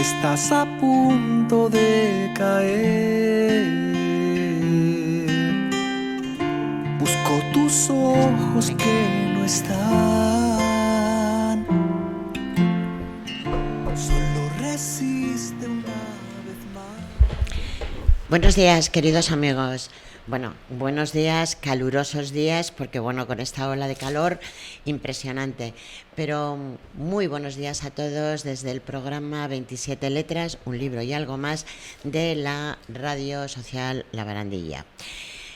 estás a punto de caer. Busco tus ojos que no están. Solo resiste una vez más. Buenos días, queridos amigos. Bueno, buenos días, calurosos días, porque bueno, con esta ola de calor impresionante. Pero muy buenos días a todos desde el programa 27 Letras, un libro y algo más de la Radio Social La Barandilla.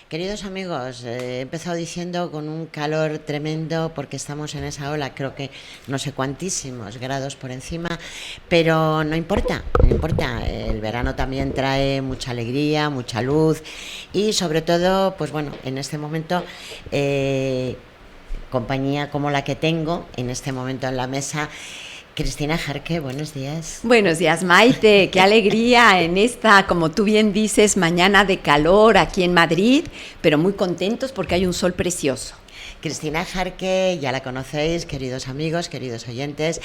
Queridos amigos, he empezado diciendo con un calor tremendo porque estamos en esa ola, creo que no sé cuantísimos grados por encima, pero no importa, no importa. El verano también trae mucha alegría, mucha luz y sobre todo, pues bueno, en este momento compañía como la que tengo en este momento en la mesa. Cristina Jarque, buenos días. Buenos días, Maite, qué alegría en esta, como tú bien dices, mañana de calor aquí en Madrid, pero muy contentos porque hay un sol precioso. Cristina Jarque, ya la conocéis, queridos amigos, queridos oyentes,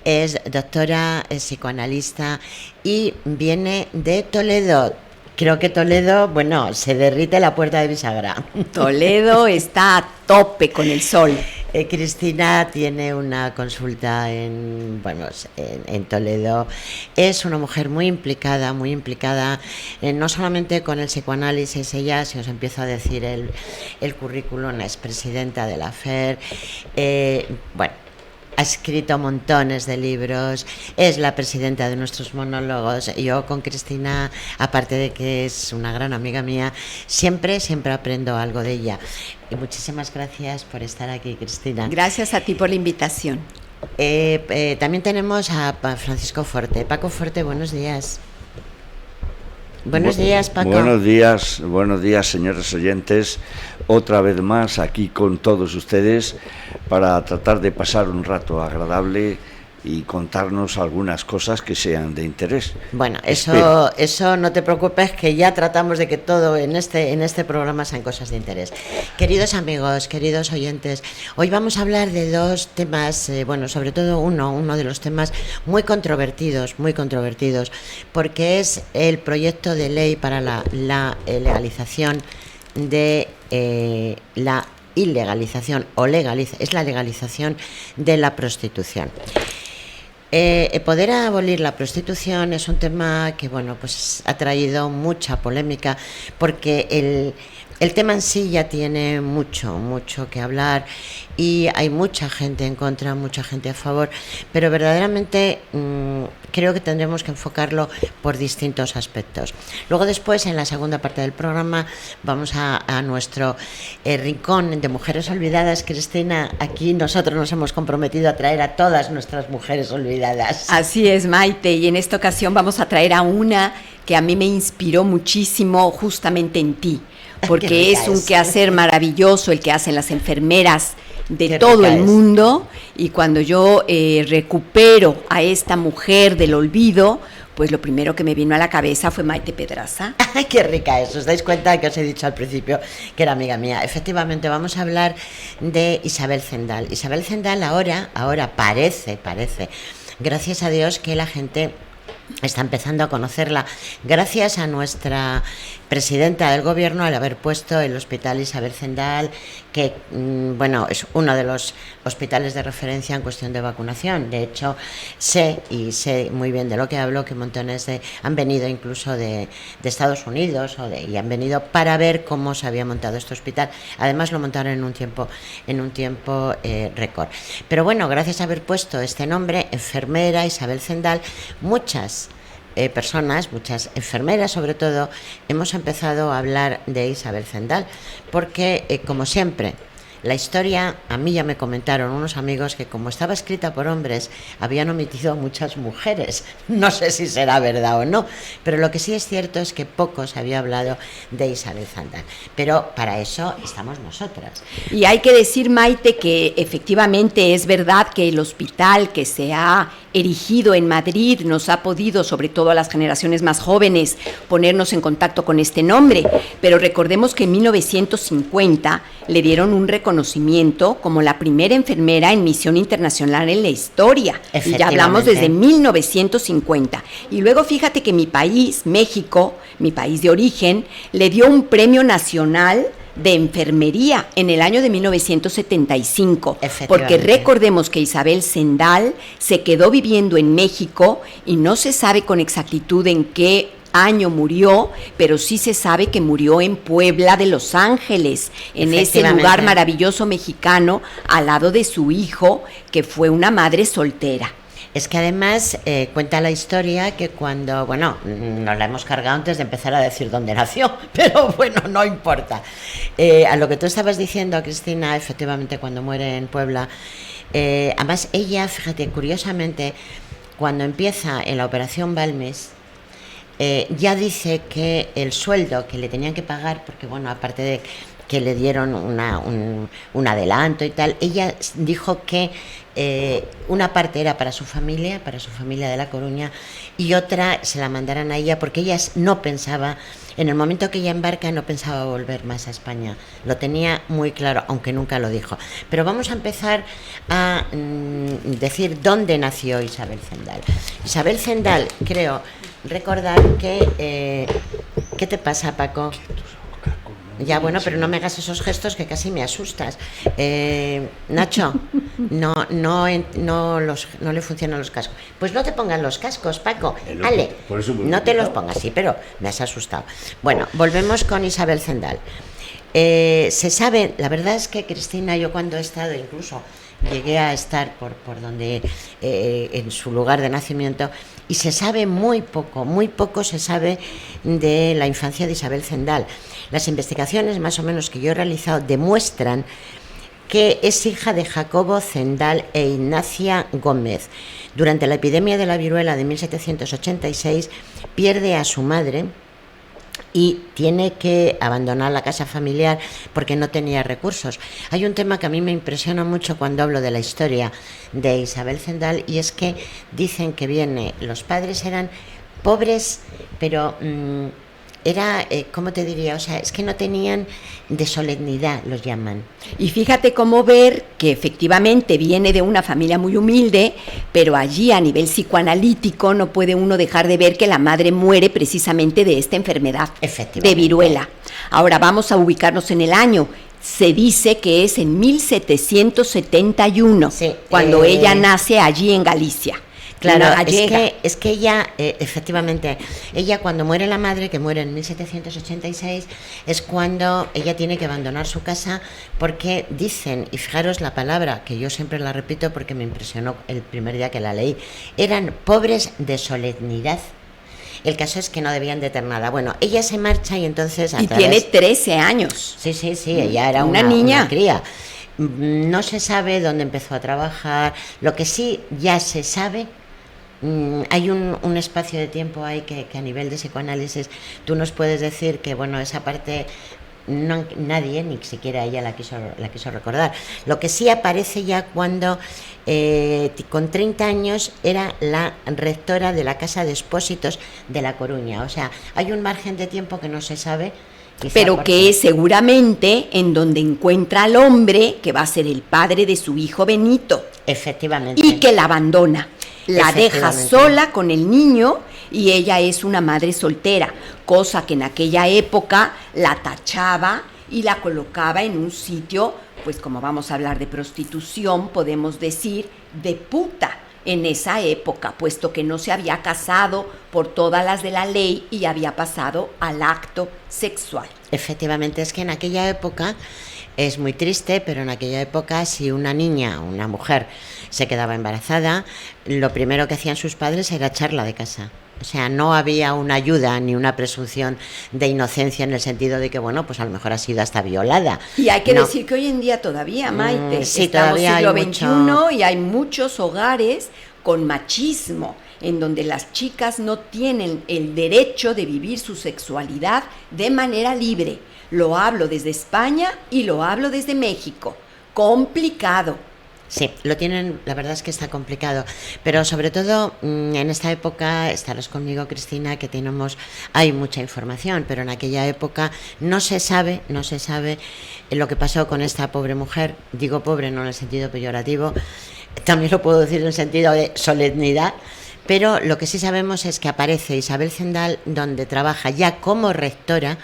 es doctora, es psicoanalista y viene de Toledo. Creo que Toledo, bueno, se derrite la puerta de bisagra. Toledo está a tope con el sol. Cristina tiene una consulta en Toledo. Es una mujer muy implicada, no solamente con el psicoanálisis. Ella, si os empiezo a decir el currículum, es presidenta de la FER. Ha escrito montones de libros, es la presidenta de nuestros monólogos. Yo con Cristina, aparte de que es una gran amiga mía, siempre aprendo algo de ella. Y muchísimas gracias por estar aquí, Cristina. Gracias a ti por la invitación. También tenemos a Francisco Forte. Paco Forte, buenos días. Buenos días, Paco. Buenos días, señores oyentes. Otra vez más aquí con todos ustedes para tratar de pasar un rato agradable y contarnos algunas cosas que sean de interés. Bueno, eso no te preocupes, que ya tratamos de que todo en este programa sean cosas de interés. Queridos amigos, queridos oyentes, hoy vamos a hablar de dos temas, sobre todo uno de los temas muy controvertidos, porque es el proyecto de ley para la legalización de la ilegalización es la legalización de la prostitución. Poder abolir la prostitución es un tema que ha traído mucha polémica, porque el tema en sí ya tiene mucho que hablar y hay mucha gente en contra, mucha gente a favor, pero verdaderamente creo que tendremos que enfocarlo por distintos aspectos. Luego después, en la segunda parte del programa, vamos a nuestro rincón de mujeres olvidadas. Cristina, aquí nosotros nos hemos comprometido a traer a todas nuestras mujeres olvidadas. Así es, Maite, y en esta ocasión vamos a traer a una que a mí me inspiró muchísimo justamente en ti, porque es un quehacer maravilloso el que hacen las enfermeras de todo el mundo, y cuando yo recupero a esta mujer del olvido, pues lo primero que me vino a la cabeza fue Maite Pedraza. ¡Ay, qué rica es! ¿Os dais cuenta que os he dicho al principio que era amiga mía? Efectivamente, vamos a hablar de Isabel Zendal. Isabel Zendal ahora parece, gracias a Dios, que la gente está empezando a conocerla, gracias a nuestra presidenta del gobierno, al haber puesto el Hospital Isabel Zendal, que es uno de los hospitales de referencia en cuestión de vacunación. De hecho, sé muy bien de lo que hablo, que montones han venido incluso de Estados Unidos y han venido para ver cómo se había montado este hospital. Además, lo montaron en un tiempo récord. Pero bueno, gracias a haber puesto este nombre, enfermera Isabel Zendal, muchas personas, muchas enfermeras sobre todo, hemos empezado a hablar de Isabel Zendal, porque como siempre, la historia, a mí ya me comentaron unos amigos que como estaba escrita por hombres, habían omitido a muchas mujeres. No sé si será verdad o no, pero lo que sí es cierto es que poco se había hablado de Isabel Zendal. Pero para eso estamos nosotras. Y hay que decir, Maite, que efectivamente es verdad que el hospital que se ha erigido en Madrid nos ha podido, sobre todo a las generaciones más jóvenes, ponernos en contacto con este nombre, pero recordemos que en 1950 le dieron un reconocimiento como la primera enfermera en misión internacional en la historia, y ya hablamos desde 1950. Y luego fíjate que mi país, México, mi país de origen, le dio un premio nacional de enfermería en el año de 1975, porque recordemos que Isabel Zendal se quedó viviendo en México y no se sabe con exactitud en qué año murió, pero sí se sabe que murió en Puebla de Los Ángeles, en ese lugar maravilloso mexicano, al lado de su hijo, que fue una madre soltera. Es que además cuenta la historia que cuando, bueno, nos la hemos cargado antes de empezar a decir dónde nació, pero bueno, no importa. A lo que tú estabas diciendo, Cristina, efectivamente cuando muere en Puebla, además ella, fíjate, curiosamente, cuando empieza en la Operación Balmes, ya dice que el sueldo que le tenían que pagar, porque bueno, aparte de que le dieron un adelanto y tal, ella dijo que una parte era para su familia de La Coruña, y otra se la mandaran a ella, porque ella no pensaba, en el momento que ella embarca, no pensaba volver más a España. Lo tenía muy claro, aunque nunca lo dijo. Pero vamos a empezar a decir dónde nació Isabel Zendal. Isabel Zendal, creo recordar que... ¿qué te pasa, Paco? Ya, bueno, pero no me hagas esos gestos que casi me asustas. Nacho, no le funcionan los cascos. Pues no te pongan los cascos, Paco. Ale, no te los pongas, sí, pero me has asustado. Bueno, volvemos con Isabel Zendal. Se sabe, la verdad es que, Cristina, yo cuando he estado, incluso llegué a estar por donde, en su lugar de nacimiento, y se sabe muy poco se sabe de la infancia de Isabel Zendal. Las investigaciones más o menos que yo he realizado demuestran que es hija de Jacobo Zendal e Ignacia Gómez. Durante la epidemia de la viruela de 1786 pierde a su madre y tiene que abandonar la casa familiar porque no tenía recursos. Hay un tema que a mí me impresiona mucho cuando hablo de la historia de Isabel Zendal, y es que dicen que los padres eran pobres, pero era, ¿cómo te diría? O sea, es que no tenían de solemnidad, los llaman. Y fíjate cómo ver que efectivamente viene de una familia muy humilde, pero allí a nivel psicoanalítico no puede uno dejar de ver que la madre muere precisamente de esta enfermedad, de viruela. Ahora vamos a ubicarnos en el año. Se dice que es en 1771, sí, cuando ella nace allí en Galicia. Claro, es que ella, efectivamente, ella cuando muere la madre, que muere en 1786, es cuando ella tiene que abandonar su casa, porque dicen, y fijaros la palabra, que yo siempre la repito porque me impresionó el primer día que la leí, eran pobres de solemnidad. El caso es que no debían de tener nada. Bueno, ella se marcha y entonces... tiene 13 años. Sí, ella era una niña. Una cría. No se sabe dónde empezó a trabajar. Lo que sí ya se sabe... hay un espacio de tiempo ahí que a nivel de psicoanálisis tú nos puedes decir que, bueno, esa parte nadie, ni siquiera ella la quiso recordar. Lo que sí aparece ya cuando con 30 años era la rectora de la Casa de Expósitos de La Coruña. O sea, hay un margen de tiempo que no se sabe, pero que es seguramente en donde encuentra al hombre que va a ser el padre de su hijo Benito. Efectivamente. Y que la abandona. La deja sola con el niño, y ella es una madre soltera, cosa que en aquella época la tachaba y la colocaba en un sitio, pues como vamos a hablar de prostitución, podemos decir de puta en esa época, puesto que no se había casado por todas las de la ley y había pasado al acto sexual. Efectivamente, es que en aquella época, es muy triste, pero en aquella época, si una niña, una mujer, se quedaba embarazada, lo primero que hacían sus padres era echarla de casa. O sea, no había una ayuda ni una presunción de inocencia, en el sentido de que, bueno, pues a lo mejor ha sido hasta violada. Y hay que decir que hoy en día todavía, Maite, sí, estamos todavía siglo hay XXI y hay muchos hogares con machismo, en donde las chicas no tienen el derecho de vivir su sexualidad de manera libre. Lo hablo desde España y lo hablo desde México. Complicado. Sí, lo tienen, la verdad es que está complicado, pero sobre todo en esta época, estarás conmigo, Cristina, que hay mucha información, pero en aquella época no se sabe lo que pasó con esta pobre mujer. Digo pobre no en el sentido peyorativo, también lo puedo decir en el sentido de solemnidad, pero lo que sí sabemos es que aparece Isabel Zendal, donde trabaja ya como rectora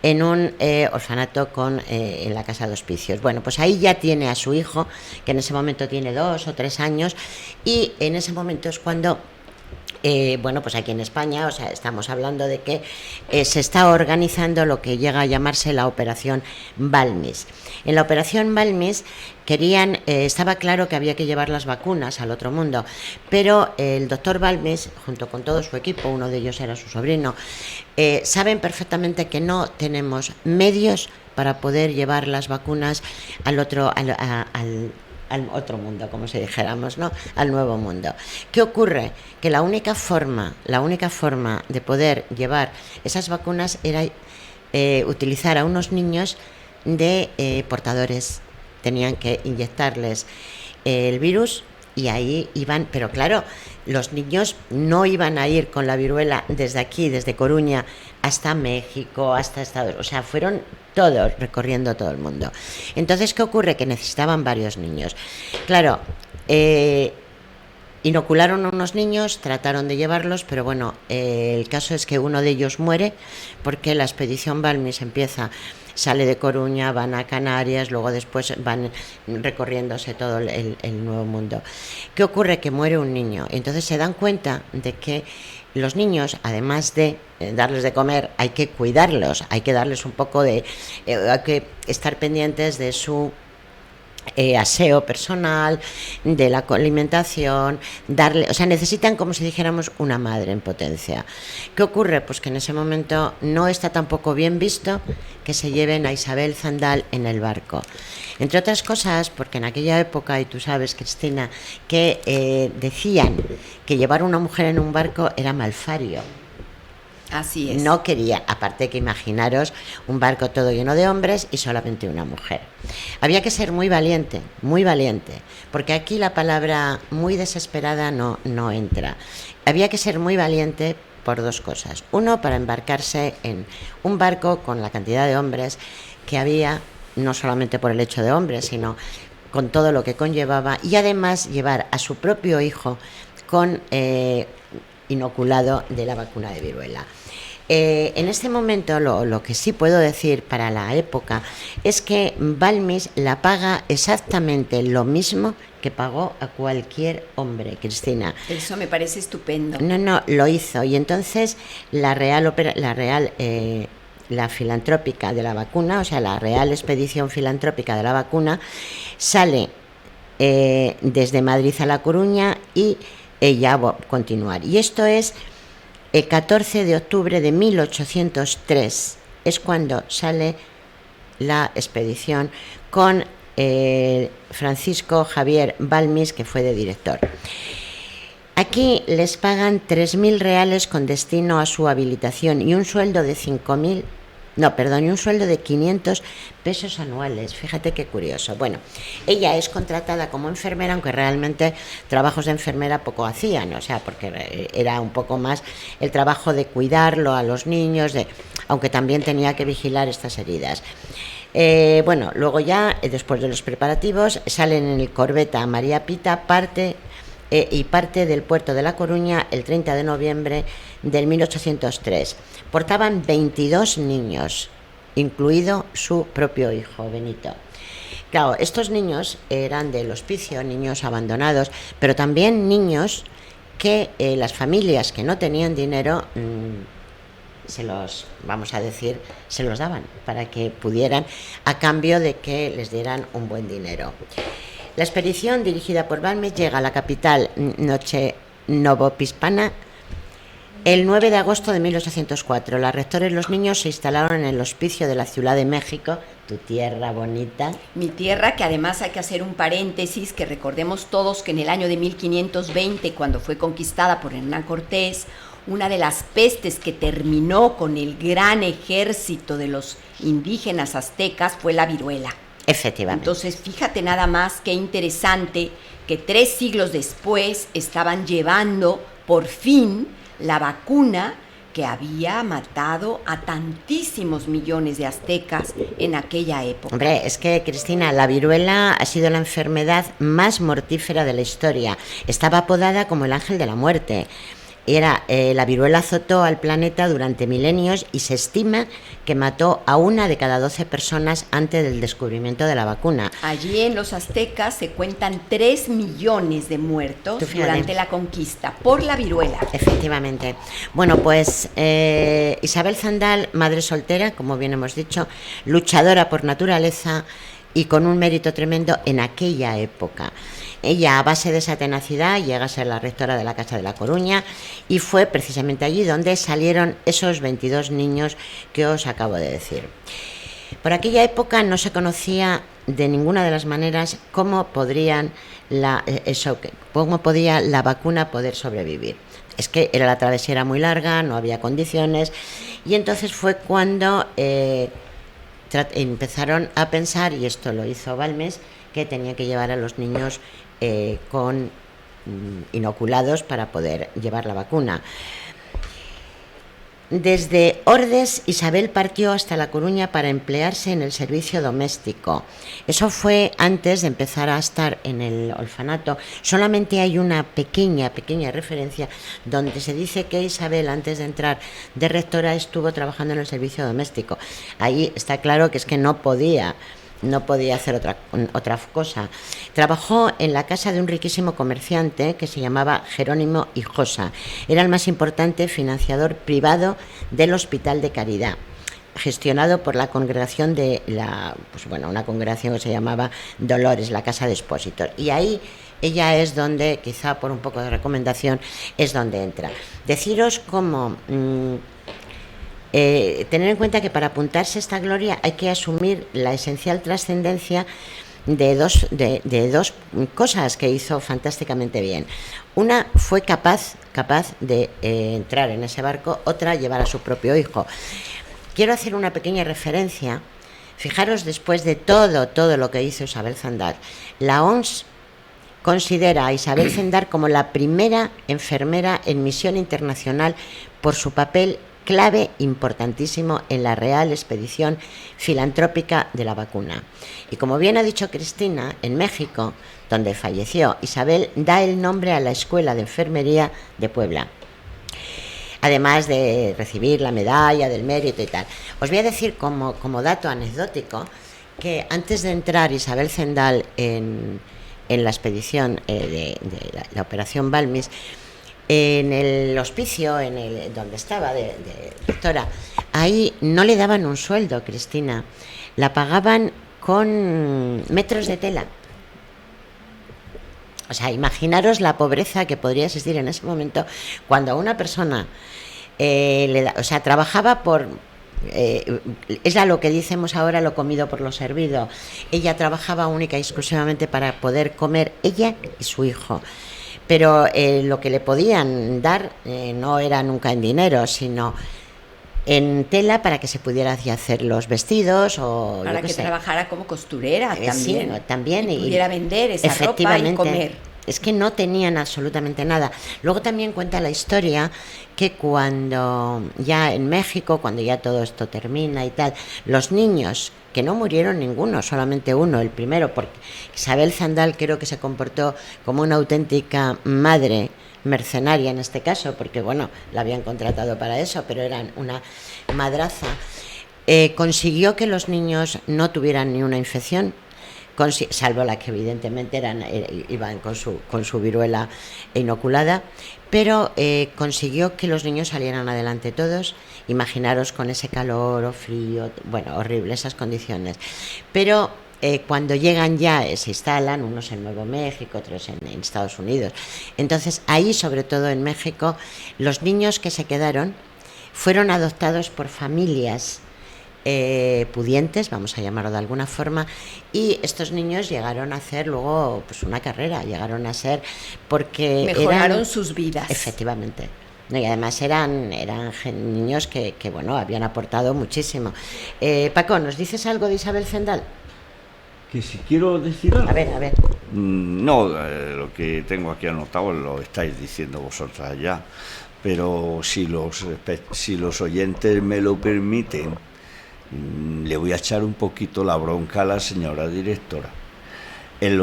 en un orfanato en la casa de hospicios. Bueno, pues ahí ya tiene a su hijo, que en ese momento tiene 2 o 3 años, y en ese momento es cuando bueno, pues aquí en España, o sea, estamos hablando de que se está organizando lo que llega a llamarse la Operación Balmis. En la Operación Balmis estaba claro que había que llevar las vacunas al otro mundo, pero el doctor Balmis, junto con todo su equipo, uno de ellos era su sobrino, saben perfectamente que no tenemos medios para poder llevar las vacunas al otro mundo, como si dijéramos, ¿no? Al nuevo mundo. ¿Qué ocurre? Que la única forma de poder llevar esas vacunas era utilizar a unos niños de portadores. Tenían que inyectarles el virus y ahí iban, pero claro, los niños no iban a ir con la viruela desde aquí, desde Coruña, hasta México, hasta Estados Unidos, o sea, fueron todos recorriendo todo el mundo. Entonces, ¿qué ocurre? Que necesitaban varios niños. Claro, inocularon a unos niños, trataron de llevarlos, pero bueno, el caso es que uno de ellos muere porque la expedición Balmis sale de Coruña, van a Canarias, luego después van recorriéndose todo el nuevo mundo. ¿Qué ocurre? Que muere un niño. Entonces se dan cuenta de que los niños, además de darles de comer, hay que cuidarlos, hay que darles un poco hay que estar pendientes de su aseo personal, de la alimentación, o sea, necesitan, como si dijéramos, una madre en potencia. ¿Qué ocurre? Pues que en ese momento no está tampoco bien visto que se lleven a Isabel Zendal en el barco. Entre otras cosas, porque en aquella época, y tú sabes, Cristina, que decían que llevar a una mujer en un barco era malfario. Así es. No quería, aparte que imaginaros un barco todo lleno de hombres y solamente una mujer. Había que ser muy valiente, porque aquí la palabra muy desesperada no entra. Había que ser muy valiente por 2 cosas. Uno, para embarcarse en un barco con la cantidad de hombres que había, no solamente por el hecho de hombres, sino con todo lo que conllevaba, y además llevar a su propio hijo con inoculado de la vacuna de viruela. En este momento lo que sí puedo decir para la época es que Balmis la paga exactamente lo mismo que pagó a cualquier hombre, Cristina. Eso me parece estupendo. No, lo hizo. Y entonces la filantrópica de la vacuna, o sea, la Real Expedición Filantrópica de la vacuna, sale desde Madrid a La Coruña y ella va a continuar. Y esto es el 14 de octubre de 1803, es cuando sale la expedición con Francisco Javier Balmis, que fue de director. Aquí les pagan 3.000 reales con destino a su habilitación y un sueldo de 500 pesos anuales. Fíjate qué curioso. Bueno, ella es contratada como enfermera, aunque realmente trabajos de enfermera poco hacían, o sea, porque era un poco más el trabajo de cuidarlo a los niños, aunque también tenía que vigilar estas heridas. Bueno, luego ya, después de los preparativos, salen en el corbeta María Pita, parte del puerto de La Coruña el 30 de noviembre del 1803. Portaban 22 niños, incluido su propio hijo, Benito. Claro, estos niños eran del hospicio, niños abandonados, pero también niños que las familias que no tenían dinero se los daban para que pudieran, a cambio de que les dieran un buen dinero. La expedición, dirigida por Balmis, llega a la capital novohispana el 9 de agosto de 1804. La rectora y los niños se instalaron en el hospicio de la Ciudad de México, tu tierra bonita. Mi tierra, que además hay que hacer un paréntesis, que recordemos todos que en el año de 1520, cuando fue conquistada por Hernán Cortés, una de las pestes que terminó con el gran ejército de los indígenas aztecas fue la viruela. Efectivamente. Entonces, fíjate nada más qué interesante que 3 siglos después estaban llevando por fin la vacuna que había matado a tantísimos millones de aztecas en aquella época. Hombre, es que, Cristina, la viruela ha sido la enfermedad más mortífera de la historia. Estaba apodada como el ángel de la muerte. La viruela azotó al planeta durante milenios y se estima que mató a 1 de cada 12 personas antes del descubrimiento de la vacuna. Allí en los aztecas se cuentan 3 millones de muertos durante la conquista por la viruela. Efectivamente. Bueno, pues Isabel Zendal, madre soltera, como bien hemos dicho, luchadora por naturaleza y con un mérito tremendo en aquella época. Ella, a base de esa tenacidad, llega a ser la rectora de la Casa de la Coruña y fue precisamente allí donde salieron esos 22 niños que os acabo de decir. Por aquella época no se conocía de ninguna de las maneras cómo podía la vacuna poder sobrevivir. Es que la travesía era muy larga, no había condiciones, y entonces fue cuando empezaron a pensar, y esto lo hizo Balmes, que tenía que llevar a los niños inoculados para poder llevar la vacuna. Desde Ordes, Isabel partió hasta La Coruña para emplearse en el servicio doméstico. Eso fue antes de empezar a estar en el orfanato. Solamente hay una pequeña referencia donde se dice que Isabel, antes de entrar de rectora, estuvo trabajando en el servicio doméstico. Ahí está claro que es que no podía hacer otra cosa. Trabajó en la casa de un riquísimo comerciante que se llamaba Jerónimo Hijosa. Era el más importante financiador privado del Hospital de Caridad, gestionado por la congregación una congregación que se llamaba Dolores, la Casa de Expósitos. Y ahí ella es donde, quizá por un poco de recomendación, es donde entra. Deciros cómo... tener en cuenta que para apuntarse a esta gloria hay que asumir la esencial trascendencia de dos cosas que hizo fantásticamente bien. Una, fue capaz de entrar en ese barco; otra, llevar a su propio hijo. Quiero hacer una pequeña referencia. Fijaros, después de todo lo que hizo Isabel Zendal, la OMS considera a Isabel Zendal como la primera enfermera en misión internacional por su papel clave importantísimo en la real expedición filantrópica de la vacuna. Y como bien ha dicho Cristina, en México, donde falleció, Isabel da el nombre a la Escuela de Enfermería de Puebla, además de recibir la medalla del mérito y tal. Os voy a decir como dato anecdótico que antes de entrar Isabel Zendal en la expedición de la Operación Balmis, en el hospicio donde estaba de doctora, ahí no le daban un sueldo, Cristina, la pagaban con metros de tela. O sea, imaginaros la pobreza que podría existir en ese momento cuando a una persona trabajaba por... es a lo que decimos ahora, lo comido por lo servido. Ella trabajaba única y exclusivamente para poder comer, ella y su hijo. Pero lo que le podían dar no era nunca en dinero, sino en tela para que se pudiera hacer los vestidos o para que trabajara como costurera también. Sí, también y pudiera vender esa ropa y comer. Es que no tenían absolutamente nada. Luego también cuenta la historia que cuando ya en México, cuando ya todo esto termina y tal, los niños, que no murieron ninguno, solamente uno, el primero, porque Isabel Zendal creo que se comportó como una auténtica madre mercenaria en este caso, porque bueno, la habían contratado para eso, pero eran una madraza, consiguió que los niños no tuvieran ni una infección, salvo la que evidentemente iban con su viruela inoculada, pero consiguió que los niños salieran adelante todos. Imaginaros con ese calor o frío, bueno, horrible esas condiciones. Pero cuando llegan ya, se instalan, unos en Nuevo México, otros en Estados Unidos. Entonces ahí, sobre todo en México, los niños que se quedaron fueron adoptados por familias pudientes, vamos a llamarlo de alguna forma, y estos niños llegaron a hacer luego pues una carrera, porque mejoraron sus vidas. Efectivamente. No, y además eran niños que bueno, habían aportado muchísimo. Paco, ¿nos dices algo de Isabel Zendal? Que si quiero decir algo. A ver. No, lo que tengo aquí anotado lo estáis diciendo vosotras ya, pero si los oyentes me lo permiten, le voy a echar un poquito la bronca a la señora directora. El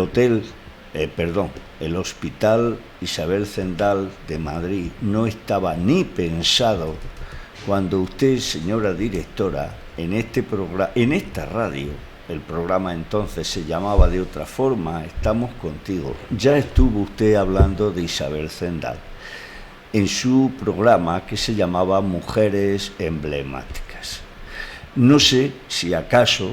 Hospital Isabel Zendal de Madrid no estaba ni pensado cuando usted, señora directora, en este programa, en esta radio, el programa entonces se llamaba de otra forma, Estamos Contigo, ya estuvo usted hablando de Isabel Zendal en su programa que se llamaba Mujeres Emblemáticas. No sé si acaso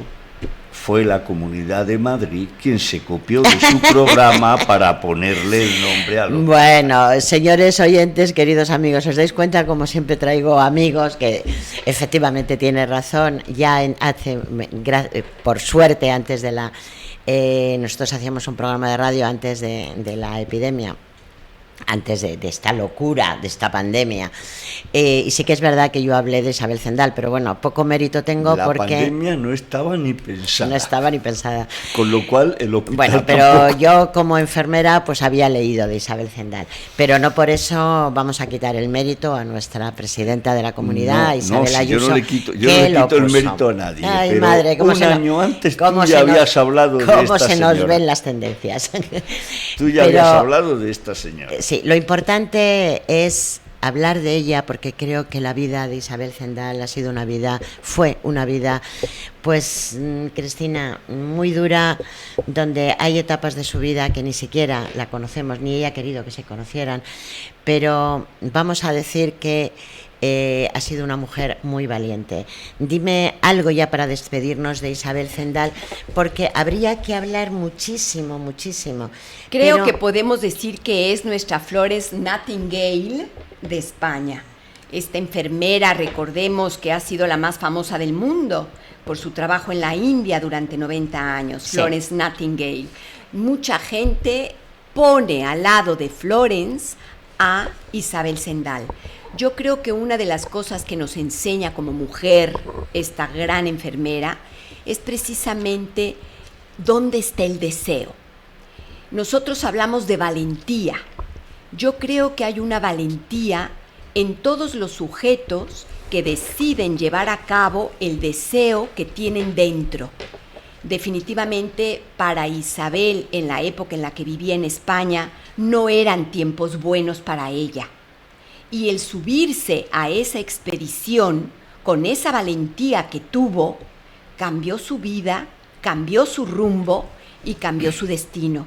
fue la Comunidad de Madrid quien se copió de su programa para ponerle el nombre a los... Bueno, señores oyentes, queridos amigos, ¿os dais cuenta? Como siempre traigo amigos que efectivamente tiene razón. Ya por suerte, antes de la... nosotros hacíamos un programa de radio antes de la epidemia, antes de esta locura, de esta pandemia, y sí que es verdad que yo hablé de Isabel Zendal, pero bueno, poco mérito tengo porque... La pandemia no estaba ni pensada. No estaba ni pensada. Con lo cual el hospital... Bueno, pero tampoco. Yo como enfermera pues había leído de Isabel Zendal, pero no por eso vamos a quitar el mérito a nuestra presidenta de la comunidad, Isabel Ayuso. Yo no le quito el mérito a nadie. Ay, pero madre, un año antes tú ya habías hablado de esta señora. ¿Cómo se nos ven las tendencias? Tú ya habías hablado de esta señora. Sí, lo importante es hablar de ella porque creo que la vida de Isabel Zendal fue una vida, pues, Cristina, muy dura, donde hay etapas de su vida que ni siquiera la conocemos, ni ella ha querido que se conocieran, pero vamos a decir que ha sido una mujer muy valiente. Dime algo ya para despedirnos de Isabel Zendal, porque habría que hablar muchísimo. Creo que podemos decir que es nuestra Florence Nightingale de España. Esta enfermera, recordemos que ha sido la más famosa del mundo por su trabajo en la India durante 90 años, sí. Florence Nightingale. Mucha gente pone al lado de Florence a Isabel Zendal. Yo creo que una de las cosas que nos enseña como mujer esta gran enfermera es precisamente dónde está el deseo. Nosotros hablamos de valentía. Yo creo que hay una valentía en todos los sujetos que deciden llevar a cabo el deseo que tienen dentro. Definitivamente para Isabel, en la época en la que vivía en España, no eran tiempos buenos para ella. Y el subirse a esa expedición con esa valentía que tuvo, cambió su vida, cambió su rumbo y cambió su destino.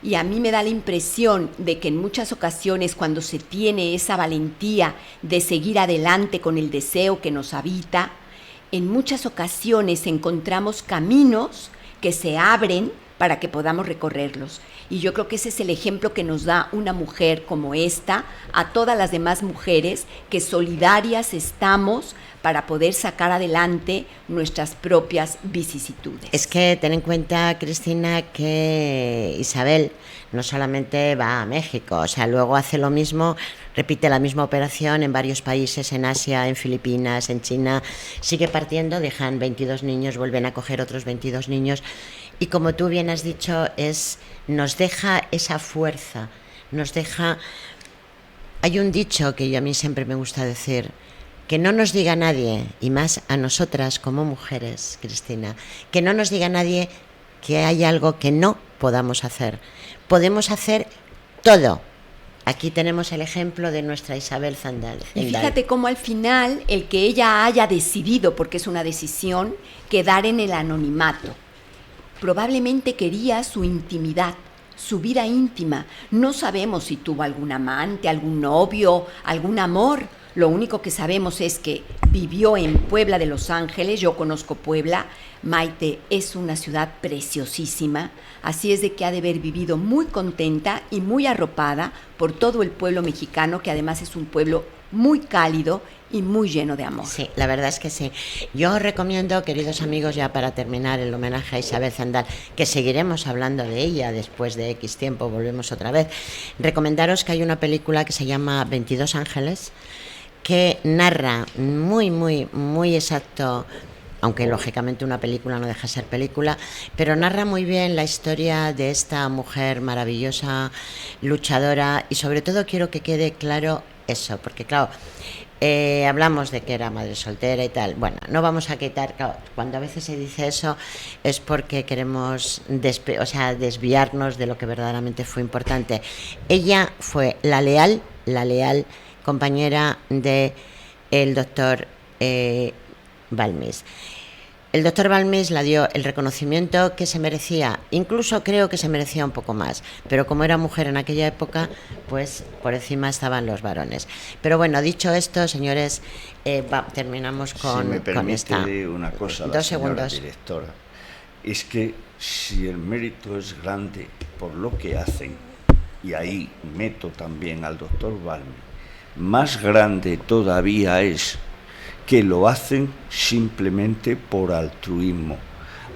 Y a mí me da la impresión de que en muchas ocasiones cuando se tiene esa valentía de seguir adelante con el deseo que nos habita, en muchas ocasiones encontramos caminos que se abren para que podamos recorrerlos. Y yo creo que ese es el ejemplo que nos da una mujer como esta a todas las demás mujeres que solidarias estamos para poder sacar adelante nuestras propias vicisitudes. Es que ten en cuenta, Cristina, que Isabel no solamente va a México, o sea, luego hace lo mismo, repite la misma operación en varios países, en Asia, en Filipinas, en China, sigue partiendo, dejan 22 niños, vuelven a coger otros 22 niños, y como tú bien has dicho, nos deja esa fuerza, nos deja... Hay un dicho que a mí siempre me gusta decir, que no nos diga nadie, y más a nosotras como mujeres, Cristina, que no nos diga nadie que hay algo que no podamos hacer. Podemos hacer todo. Aquí tenemos el ejemplo de nuestra Isabel Zendal. Y fíjate cómo al final el que ella haya decidido, porque es una decisión, quedar en el anonimato. Probablemente quería su intimidad, su vida íntima. No sabemos si tuvo algún amante, algún novio, algún amor. Lo único que sabemos es que vivió en Puebla de Los Ángeles. Yo conozco Puebla. Maite, es una ciudad preciosísima. Así es de que ha de haber vivido muy contenta y muy arropada por todo el pueblo mexicano, que además es un pueblo muy cálido y muy lleno de amor. Sí, la verdad es que sí. Yo os recomiendo, queridos amigos, ya para terminar el homenaje a Isabel Zendal, que seguiremos hablando de ella después de X tiempo, volvemos otra vez, recomendaros que hay una película que se llama 22 Ángeles, que narra muy exacto aunque lógicamente una película no deja de ser película, pero narra muy bien la historia de esta mujer maravillosa, luchadora, y sobre todo quiero que quede claro eso, porque claro, hablamos de que era madre soltera y tal. Bueno, no vamos a quitar, claro, cuando a veces se dice eso es porque queremos desviarnos de lo que verdaderamente fue importante. Ella fue la leal compañera de el doctor Balmis. El doctor Balmis la dio el reconocimiento que se merecía, incluso creo que se merecía un poco más, pero como era mujer en aquella época, pues por encima estaban los varones. Pero bueno, dicho esto, señores, terminamos con, si me permite esta. Una cosa, la 2 señora segundos. directora, es que si el mérito es grande por lo que hacen, y ahí meto también al doctor Balmis, más grande todavía es que lo hacen simplemente por altruismo.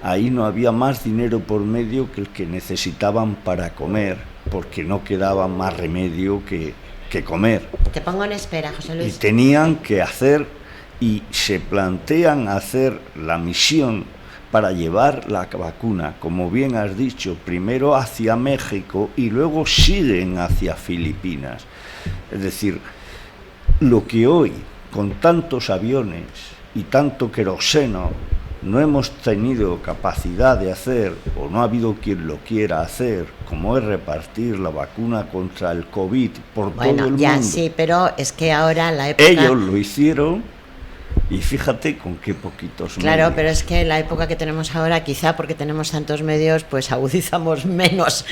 Ahí no había más dinero por medio que el que necesitaban para comer, porque no quedaba más remedio que comer. Te pongo en espera, José Luis. Y tenían que hacer, y se plantean hacer la misión para llevar la vacuna, como bien has dicho, primero hacia México y luego siguen hacia Filipinas. Es decir, lo que hoy, con tantos aviones y tanto queroseno, no hemos tenido capacidad de hacer, o no ha habido quien lo quiera hacer, como es repartir la vacuna contra el COVID por todo el mundo. Ya sí, pero es que ahora la época... Ellos lo hicieron, y fíjate con qué poquitos Claro, medios. pero es que la época que tenemos ahora, quizá porque tenemos tantos medios, pues agudizamos menos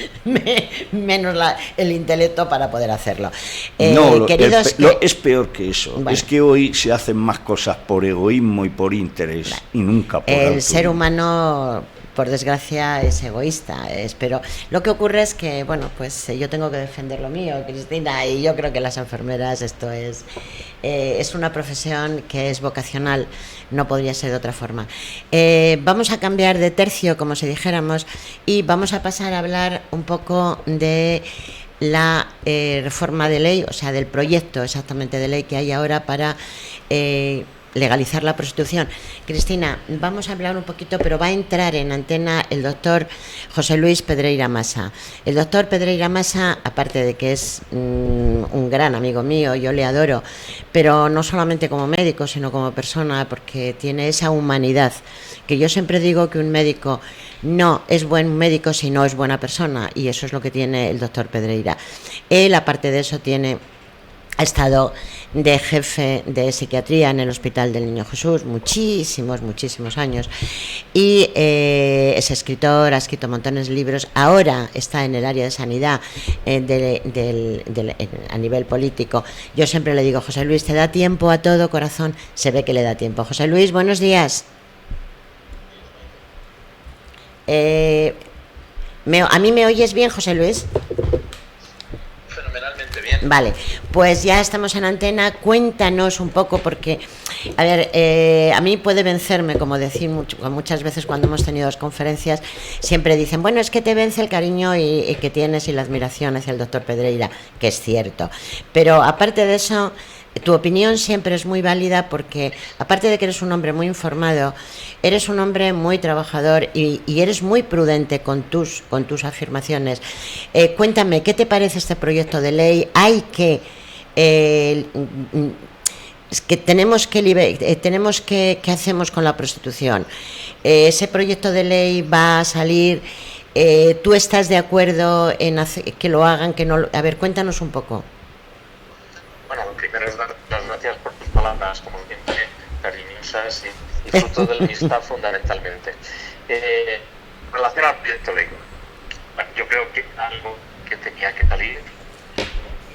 el intelecto para poder hacerlo. No, queridos, es peor que eso. Bueno. Es que hoy se hacen más cosas por egoísmo y por interés, y nunca por el altruismo. ser humano, por desgracia, es egoísta. Pero lo que ocurre es que, bueno, pues yo tengo que defender lo mío, Cristina, y yo creo que las enfermeras, esto es una profesión que es vocacional, no podría ser de otra forma. Vamos a cambiar de tercio, como si dijéramos, y vamos a pasar a hablar un poco de la reforma de ley, o sea, del proyecto exactamente de ley que hay ahora para legalizar la prostitución. Cristina, vamos a hablar un poquito, pero va a entrar en antena el doctor José Luis Pedreira Massa. El doctor Pedreira Massa, aparte de que es un gran amigo mío, yo le adoro, pero no solamente como médico, sino como persona, porque tiene esa humanidad, que yo siempre digo que un médico no es buen médico si no es buena persona, y eso es lo que tiene el doctor Pedreira. Él, aparte de eso, ha estado de jefe de psiquiatría en el Hospital del Niño Jesús muchísimos años, y es escritor, ha escrito montones de libros. Ahora está en el área de sanidad a nivel político. Yo siempre le digo, José Luis, ¿te da tiempo a todo, corazón? Se ve que le da tiempo. José Luis, buenos días. ¿A mí me oyes bien, José Luis? Fenomenalmente bien. Vale, pues ya estamos en antena. Cuéntanos un poco, porque, a ver, a mí puede vencerme, como decir muchas veces cuando hemos tenido las conferencias, siempre dicen, bueno, es que te vence el cariño y que tienes y la admiración hacia el doctor Pedreira, que es cierto. Pero aparte de eso, tu opinión siempre es muy válida, porque aparte de que eres un hombre muy informado, eres un hombre muy trabajador y eres muy prudente con tus afirmaciones. Cuéntame, ¿qué te parece este proyecto de ley? ¿Qué hacemos con la prostitución? Ese proyecto de ley va a salir. ¿Tú estás de acuerdo en que lo hagan? Que no? A ver, cuéntanos un poco. Bueno, lo primero es dar las gracias por tus palabras, como siempre, cariñosas y fruto de la amistad fundamentalmente. En relación al proyecto de ley, bueno, yo creo que algo que tenía que salir,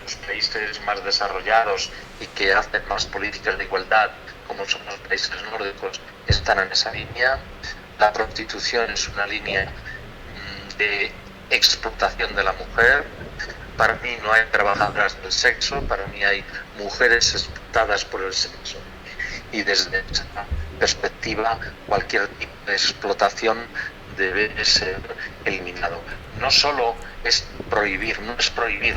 los países más desarrollados y que hacen más políticas de igualdad, como son los países nórdicos, están en esa línea. La prostitución es una línea de explotación de la mujer. Para mí no hay trabajadoras del sexo, para mí hay mujeres explotadas por el sexo. Y desde esa perspectiva, cualquier tipo de explotación debe ser eliminado. No solo es prohibir, no es prohibir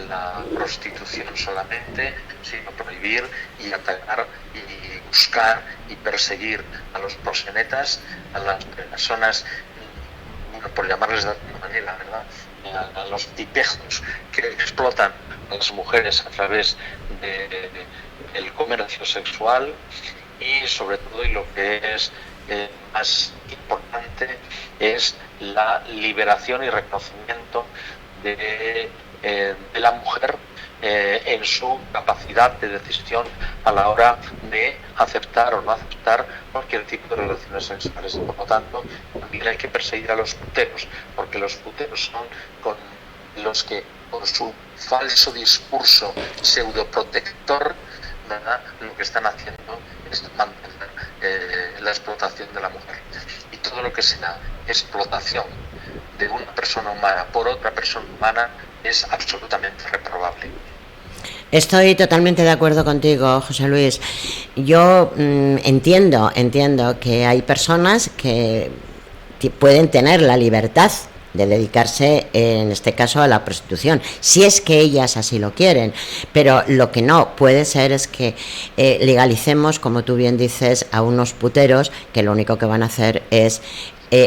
la prostitución solamente, sino prohibir y atacar y buscar y perseguir a los proxenetas, a las personas, por llamarles de alguna manera, ¿verdad?, a los tipejos que explotan a las mujeres a través del comercio sexual, y sobre todo, y lo que es más importante, es la liberación y reconocimiento de la mujer en su capacidad de decisión a la hora de aceptar o no aceptar cualquier tipo de relaciones sexuales. Y por lo tanto, también hay que perseguir a los puteros, porque los puteros son con los que, con su falso discurso pseudoprotector, ¿verdad?, lo que están haciendo es mantener la explotación de la mujer. Y todo lo que sea explotación de una persona humana por otra persona humana es absolutamente reprobable. Estoy totalmente de acuerdo contigo, José Luis. Yo entiendo que hay personas que pueden tener la libertad de dedicarse, en este caso, a la prostitución, si es que ellas así lo quieren, pero lo que no puede ser es que legalicemos, como tú bien dices, a unos puteros que lo único que van a hacer es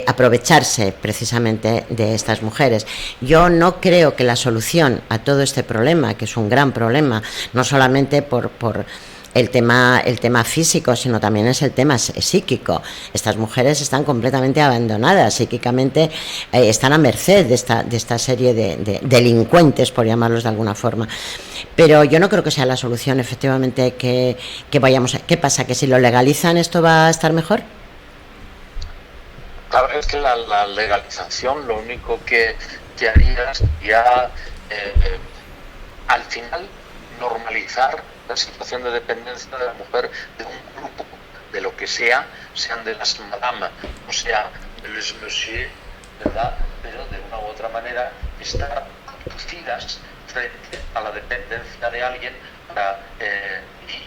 aprovecharse precisamente de estas mujeres. Yo no creo que la solución a todo este problema, que es un gran problema, no solamente por el tema físico, sino también es el tema psíquico. Estas mujeres están completamente abandonadas psíquicamente, están a merced de esta serie de delincuentes, por llamarlos de alguna forma. Pero yo no creo que sea la solución, efectivamente, que vayamos a... ¿Qué pasa? ¿Que si lo legalizan esto va a estar mejor? Claro, es que la legalización lo único que haría sería al final normalizar la situación de dependencia de la mujer de un grupo, de lo que sea, sean de las madame o sea de les monsieur, ¿verdad?, pero de una u otra manera estar abducidas frente a la dependencia de alguien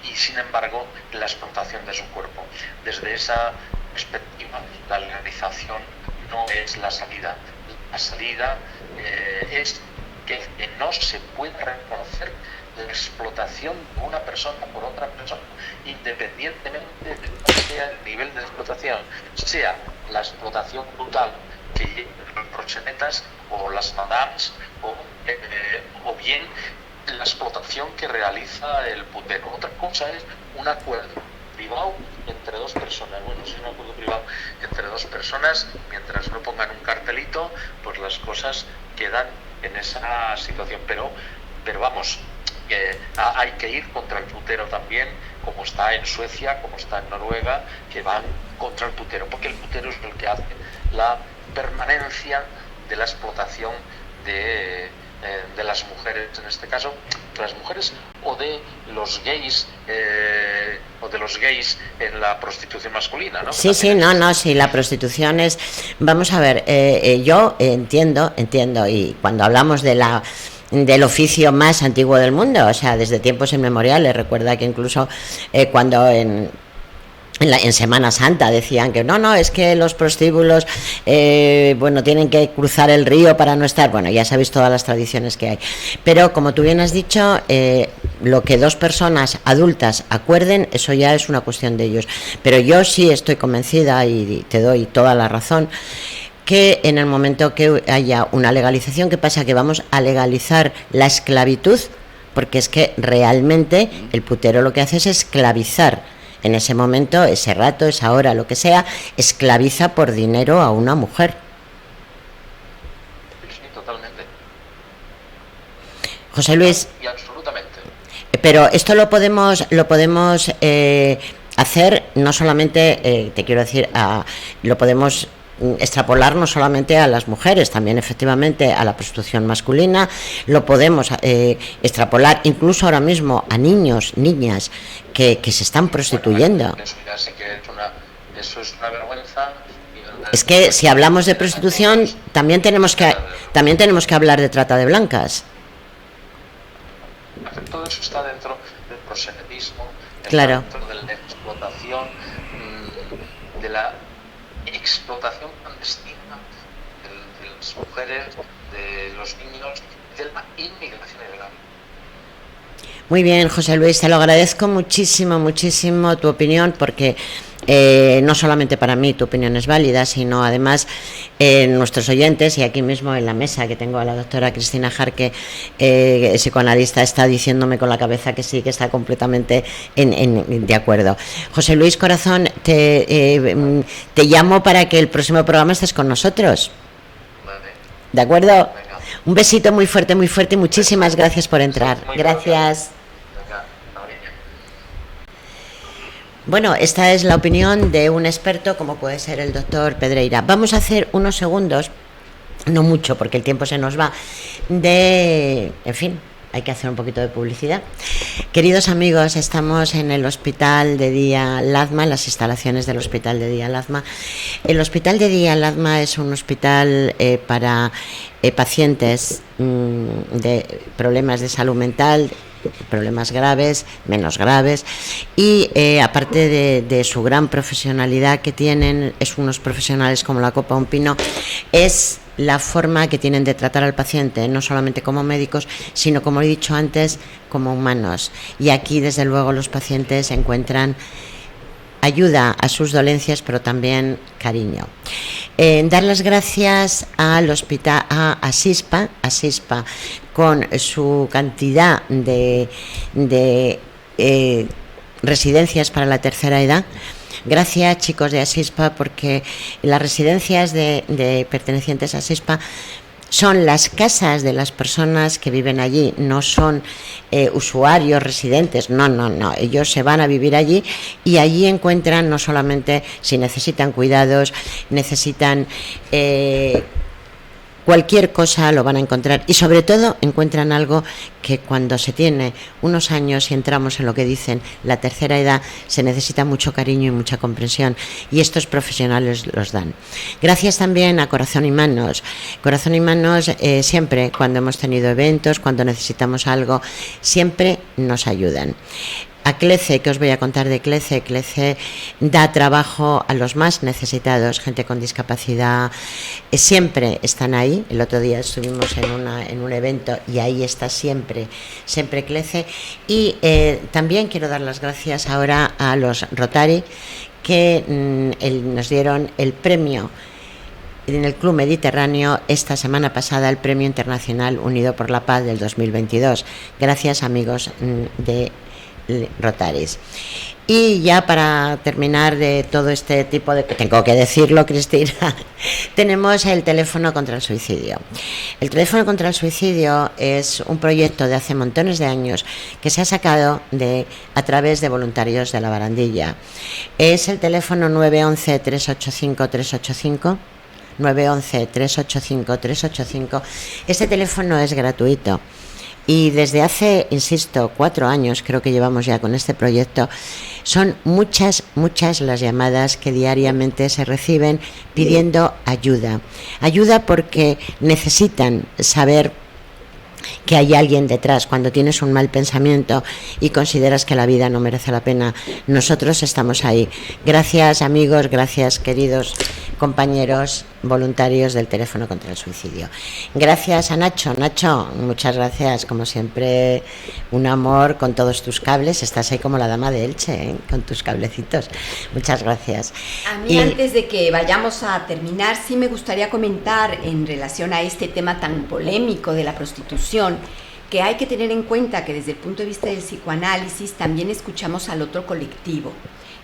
y sin embargo la explotación de su cuerpo. Desde esa perspectiva, la legalización no es la salida. La salida es que no se pueda reconocer la explotación de una persona por otra persona, independientemente de cuál sea el nivel de explotación, sea la explotación brutal que lleven los proxenetas o las madames, o bien la explotación que realiza el putero. Otra cosa es un acuerdo privado entre dos personas. Bueno, si es un acuerdo privado entre dos personas, mientras no pongan un cartelito, pues las cosas quedan en esa situación. Pero vamos, hay que ir contra el putero también, como está en Suecia, como está en Noruega, que van contra el putero, porque el putero es el que hace la permanencia de la explotación de las mujeres, en este caso, de las mujeres o de los gays en la prostitución masculina, ¿no? Sí, sí, la prostitución es... Vamos a ver, yo entiendo, y cuando hablamos del oficio más antiguo del mundo, o sea, desde tiempos inmemoriales, recuerda que incluso cuando en Semana Santa decían que no, es que los prostíbulos tienen que cruzar el río para no estar, bueno, ya sabéis todas las tradiciones que hay, pero como tú bien has dicho, lo que dos personas adultas acuerden, eso ya es una cuestión de ellos, pero yo sí estoy convencida, y te doy toda la razón, que en el momento que haya una legalización, ¿qué pasa? Que vamos a legalizar la esclavitud, porque es que realmente el putero lo que hace es esclavizar. En ese momento, ese rato, esa hora, lo que sea, esclaviza por dinero a una mujer. Sí, totalmente. José Luis. Y absolutamente. Pero esto lo podemos hacer no solamente, te quiero decir, lo podemos extrapolar no solamente a las mujeres, también efectivamente a la prostitución masculina, lo podemos extrapolar incluso ahora mismo a niños, niñas que se están prostituyendo. Eso ya sé que eso es una vergüenza. Es que si hablamos de prostitución también tenemos que hablar de trata de blancas. Todo eso está dentro del proxenetismo, claro, dentro de la explotación, de la explotación clandestina de las mujeres, de los niños, de la inmigración ilegal. Muy bien, José Luis, te lo agradezco muchísimo, muchísimo tu opinión, porque no solamente para mí tu opinión es válida, sino además nuestros oyentes, y aquí mismo en la mesa que tengo a la doctora Cristina Jarque, psicoanalista, está diciéndome con la cabeza que sí, que está completamente de acuerdo. José Luis Corazón, te llamo para que el próximo programa estés con nosotros. Vale. ¿De acuerdo? Venga. Un besito muy fuerte y muchísimas gracias por entrar. Muy Gracias. Venga, ahorita. Bueno, esta es la opinión de un experto como puede ser el doctor Pedreira. Vamos a hacer unos segundos, no mucho porque el tiempo se nos va, en fin, hay que hacer un poquito de publicidad. Queridos amigos, estamos en el Hospital de Día Lazma, las instalaciones del Hospital de Día Lazma. El Hospital de Día Lazma es un hospital para pacientes de problemas de salud mental, problemas graves, menos graves, y aparte de su gran profesionalidad que tienen, es unos profesionales como la copa de un pino, es la forma que tienen de tratar al paciente, no solamente como médicos, sino, como he dicho antes, como humanos. Y aquí, desde luego, los pacientes encuentran ayuda a sus dolencias, pero también cariño. Dar las gracias al hospital, a SISPA, con su cantidad de residencias para la tercera edad. Gracias, chicos de Asispa, porque las residencias de pertenecientes a Asispa son las casas de las personas que viven allí, no son usuarios residentes, no, ellos se van a vivir allí y allí encuentran no solamente si necesitan cuidados, necesitan cualquier cosa, lo van a encontrar, y sobre todo encuentran algo que cuando se tiene unos años y entramos en lo que dicen la tercera edad, se necesita mucho cariño y mucha comprensión, y estos profesionales los dan. Gracias también a Corazón y Manos. Corazón y Manos siempre, cuando hemos tenido eventos, cuando necesitamos algo, siempre nos ayudan. A CLECE, que os voy a contar de CLECE. CLECE da trabajo a los más necesitados, gente con discapacidad, siempre están ahí. El otro día estuvimos en un evento y ahí está siempre CLECE. Y también quiero dar las gracias ahora a los Rotary, que nos dieron el premio en el Club Mediterráneo esta semana pasada, el Premio Internacional Unido por la Paz del 2022. Gracias, amigos de Rotaris. Y ya para terminar de todo este tipo de... Tengo que decirlo, Cristina, tenemos el teléfono contra el suicidio. El teléfono contra el suicidio es un proyecto de hace montones de años que se ha sacado a través de voluntarios de la Barandilla. Es el teléfono 911-385-385. 911-385-385. Este teléfono es gratuito. Y desde hace, insisto, 4 años creo que llevamos ya con este proyecto, son muchas las llamadas que diariamente se reciben pidiendo ayuda. Ayuda porque necesitan saber que hay alguien detrás. Cuando tienes un mal pensamiento y consideras que la vida no merece la pena, nosotros estamos ahí. Gracias, amigos, gracias, queridos compañeros voluntarios del teléfono contra el suicidio. Gracias a Nacho, muchas gracias, como siempre, un amor con todos tus cables. Estás ahí como la dama de Elche, con tus cablecitos. Muchas gracias. A mí, antes de que vayamos a terminar, sí me gustaría comentar en relación a este tema tan polémico de la prostitución, que hay que tener en cuenta que desde el punto de vista del psicoanálisis también escuchamos al otro colectivo.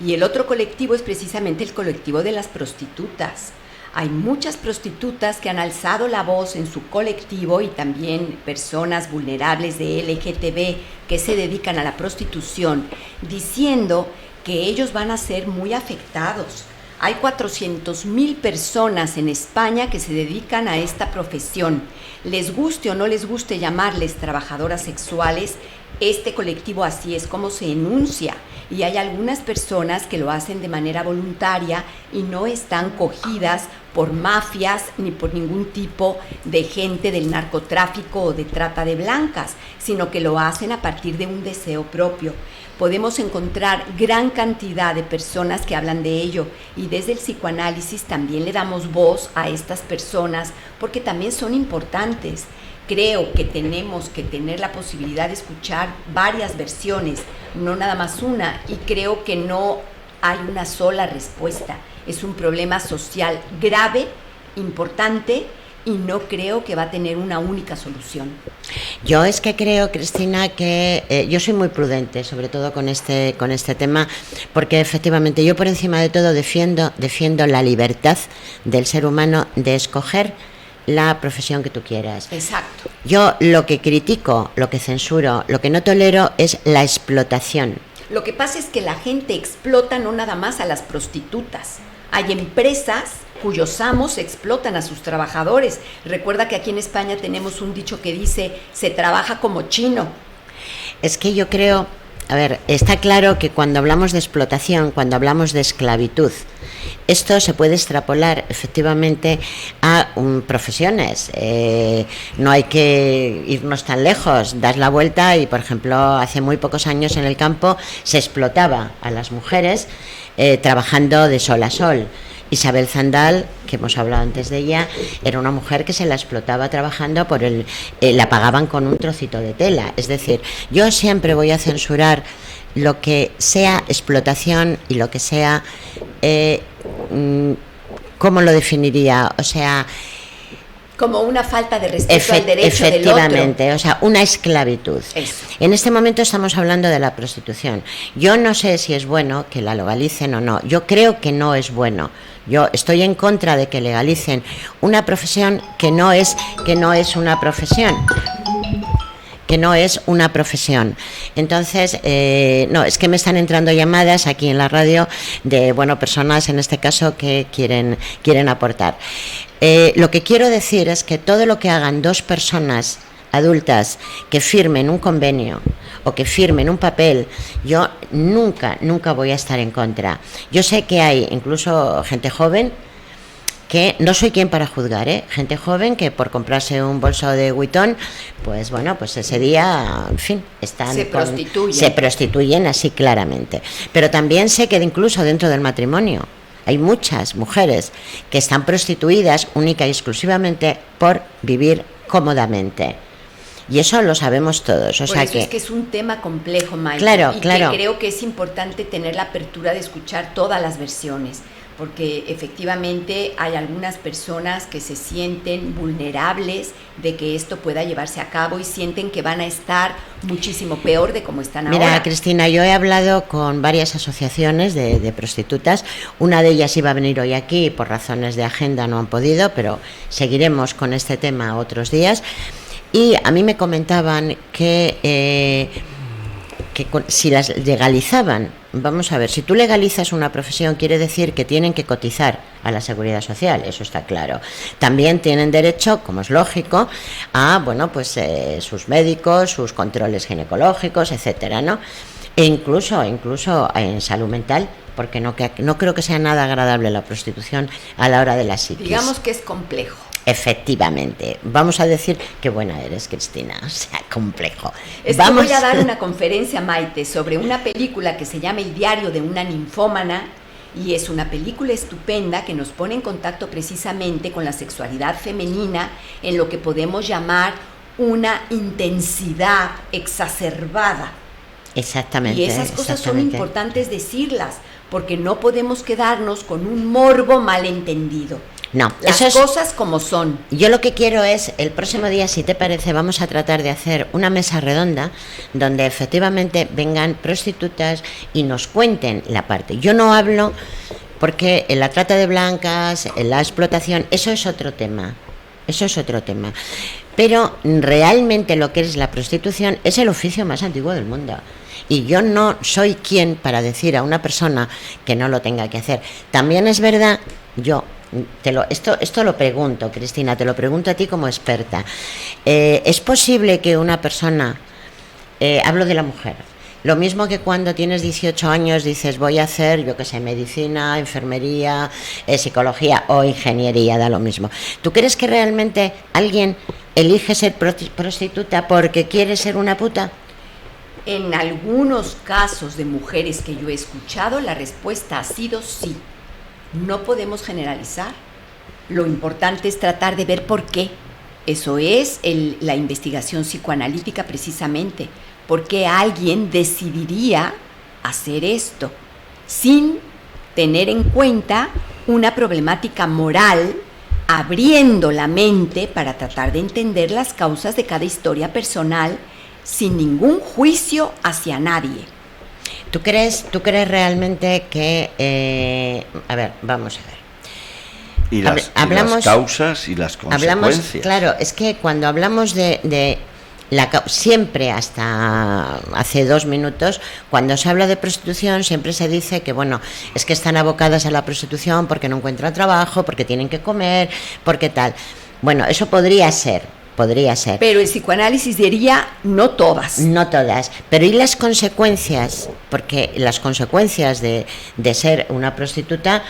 Y el otro colectivo es precisamente el colectivo de las prostitutas. Hay muchas prostitutas que han alzado la voz en su colectivo y también personas vulnerables de LGTB que se dedican a la prostitución, diciendo que ellos van a ser muy afectados. Hay 400,000 personas en España que se dedican a esta profesión. Les guste o no les guste llamarles trabajadoras sexuales, este colectivo así es como se enuncia. Y hay algunas personas que lo hacen de manera voluntaria y no están cogidas por mafias ni por ningún tipo de gente del narcotráfico o de trata de blancas, sino que lo hacen a partir de un deseo propio. Podemos encontrar gran cantidad de personas que hablan de ello y desde el psicoanálisis también le damos voz a estas personas porque también son importantes. creo que tenemos que tener la posibilidad de escuchar varias versiones, no nada más una, y creo que no hay una sola respuesta. Es un problema social grave, importante, y no creo que va a tener una única solución. Yo es que creo, Cristina, que yo soy muy prudente, sobre todo con este tema, porque efectivamente yo por encima de todo defiendo la libertad del ser humano de escoger la profesión que tú quieras. Exacto. Yo lo que critico, lo que censuro, lo que no tolero es la explotación. Lo que pasa es que la gente explota no nada más a las prostitutas. Hay empresas cuyos amos explotan a sus trabajadores. Recuerda que aquí en España tenemos un dicho que dice, se trabaja como chino. Es que yo creo, a ver, está claro que cuando hablamos de explotación, cuando hablamos de esclavitud, esto se puede extrapolar efectivamente a profesiones. No hay que irnos tan lejos, das la vuelta y, por ejemplo, hace muy pocos años en el campo se explotaba a las mujeres trabajando de sol a sol. Isabel Zendal, que hemos hablado antes de ella, era una mujer que se la explotaba trabajando la pagaban con un trocito de tela. Es decir, yo siempre voy a censurar lo que sea explotación y lo que sea, ¿cómo lo definiría? O sea, como una falta de respeto al derecho del otro. Efectivamente, o sea, una esclavitud. Eso. En este momento estamos hablando de la prostitución. Yo no sé si es bueno que la legalicen o no. Yo creo que no es bueno. Yo estoy en contra de que legalicen una profesión que no es una profesión. Que no es una profesión. Entonces, no, es que me están entrando llamadas aquí en la radio de, personas en este caso que quieren aportar. Lo que quiero decir es que todo lo que hagan dos personas adultas que firmen un convenio o que firmen un papel, yo nunca voy a estar en contra. Yo sé que hay incluso gente joven, que no soy quien para juzgar, gente joven que por comprarse un bolso de Vuitton, pues ese día, en fin, se prostituyen así claramente. Pero también sé que incluso dentro del matrimonio hay muchas mujeres que están prostituidas única y exclusivamente por vivir cómodamente. Y eso lo sabemos todos. Es que es un tema complejo, Maite. Claro. Que creo que es importante tener la apertura de escuchar todas las versiones, porque efectivamente hay algunas personas que se sienten vulnerables de que esto pueda llevarse a cabo y sienten que van a estar muchísimo peor de como están ahora. Mira, Cristina, yo he hablado con varias asociaciones de prostitutas. Una de ellas iba a venir hoy aquí, por razones de agenda no han podido, pero seguiremos con este tema otros días. Y a mí me comentaban que si las legalizaban, vamos a ver, si tú legalizas una profesión quiere decir que tienen que cotizar a la Seguridad Social, eso está claro. También tienen derecho, como es lógico, a sus médicos, sus controles ginecológicos, etcétera, ¿no? E incluso en salud mental, porque no creo que sea nada agradable la prostitución a la hora de la psiquis. Digamos que es complejo. Efectivamente, vamos a decir qué buena eres, Cristina, o sea, complejo. Voy a dar una conferencia, Maite, sobre una película que se llama El diario de una ninfómana, y es una película estupenda que nos pone en contacto precisamente con la sexualidad femenina en lo que podemos llamar una intensidad exacerbada. Exactamente. Y esas cosas son importantes decirlas, porque no podemos quedarnos con un morbo malentendido. No, las cosas como son. Yo lo que quiero es, el próximo día, si te parece, vamos a tratar de hacer una mesa redonda donde efectivamente vengan prostitutas y nos cuenten la parte. Yo no hablo porque en la trata de blancas, en la explotación, eso es otro tema. Pero realmente lo que es la prostitución es el oficio más antiguo del mundo. Y yo no soy quien para decir a una persona que no lo tenga que hacer. También es verdad, esto lo pregunto, Cristina, te lo pregunto a ti como experta. ¿Es posible que una persona, hablo de la mujer, lo mismo que cuando tienes 18 años dices voy a hacer, medicina, enfermería, psicología o ingeniería, da lo mismo? ¿Tú crees que realmente alguien elige ser prostituta porque quiere ser una puta? En algunos casos de mujeres que yo he escuchado, la respuesta ha sido sí. No podemos generalizar. Lo importante es tratar de ver por qué. eso es la investigación psicoanalítica precisamente. ¿Por qué alguien decidiría hacer esto sin tener en cuenta una problemática moral, abriendo la mente para tratar de entender las causas de cada historia personal sin ningún juicio hacia nadie? ¿Tú crees realmente que... a ver, vamos a ver. Y las causas y las consecuencias. Claro, es que cuando hablamos de siempre, hasta hace 2 minutos, cuando se habla de prostitución, siempre se dice que, bueno, es que están abocadas a la prostitución porque no encuentran trabajo, porque tienen que comer, porque tal. Bueno, eso podría ser. Pero el psicoanálisis diría no todas. No todas. Pero ¿y las consecuencias? Porque las consecuencias de ser una prostituta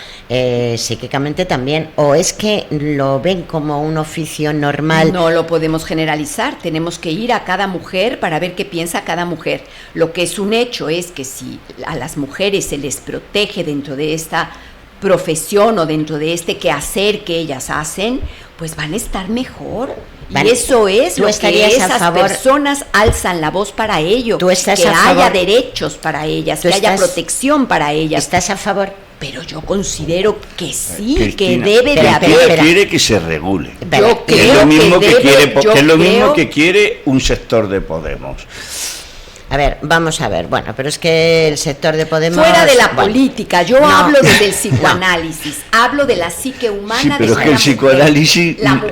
psíquicamente también. ¿O es que lo ven como un oficio normal? No lo podemos generalizar. Tenemos que ir a cada mujer para ver qué piensa cada mujer. Lo que es un hecho es que si a las mujeres se les protege dentro de esta profesión o dentro de este quehacer que ellas hacen, pues van a estar mejor. Y eso es lo que esas personas alzan la voz para ello, que haya derechos para ellas, que haya protección para ellas. ¿Estás a favor? Pero yo considero que sí, Cristina, que debe de haber. Quiere que se regule. Yo creo es lo mismo que creo, mismo que quiere un sector de Podemos. A ver, vamos a ver. Bueno, pero es que el sector de Podemos... Fuera de la política, yo hablo desde el psicoanálisis, hablo de la psique humana. Sí, pero de es que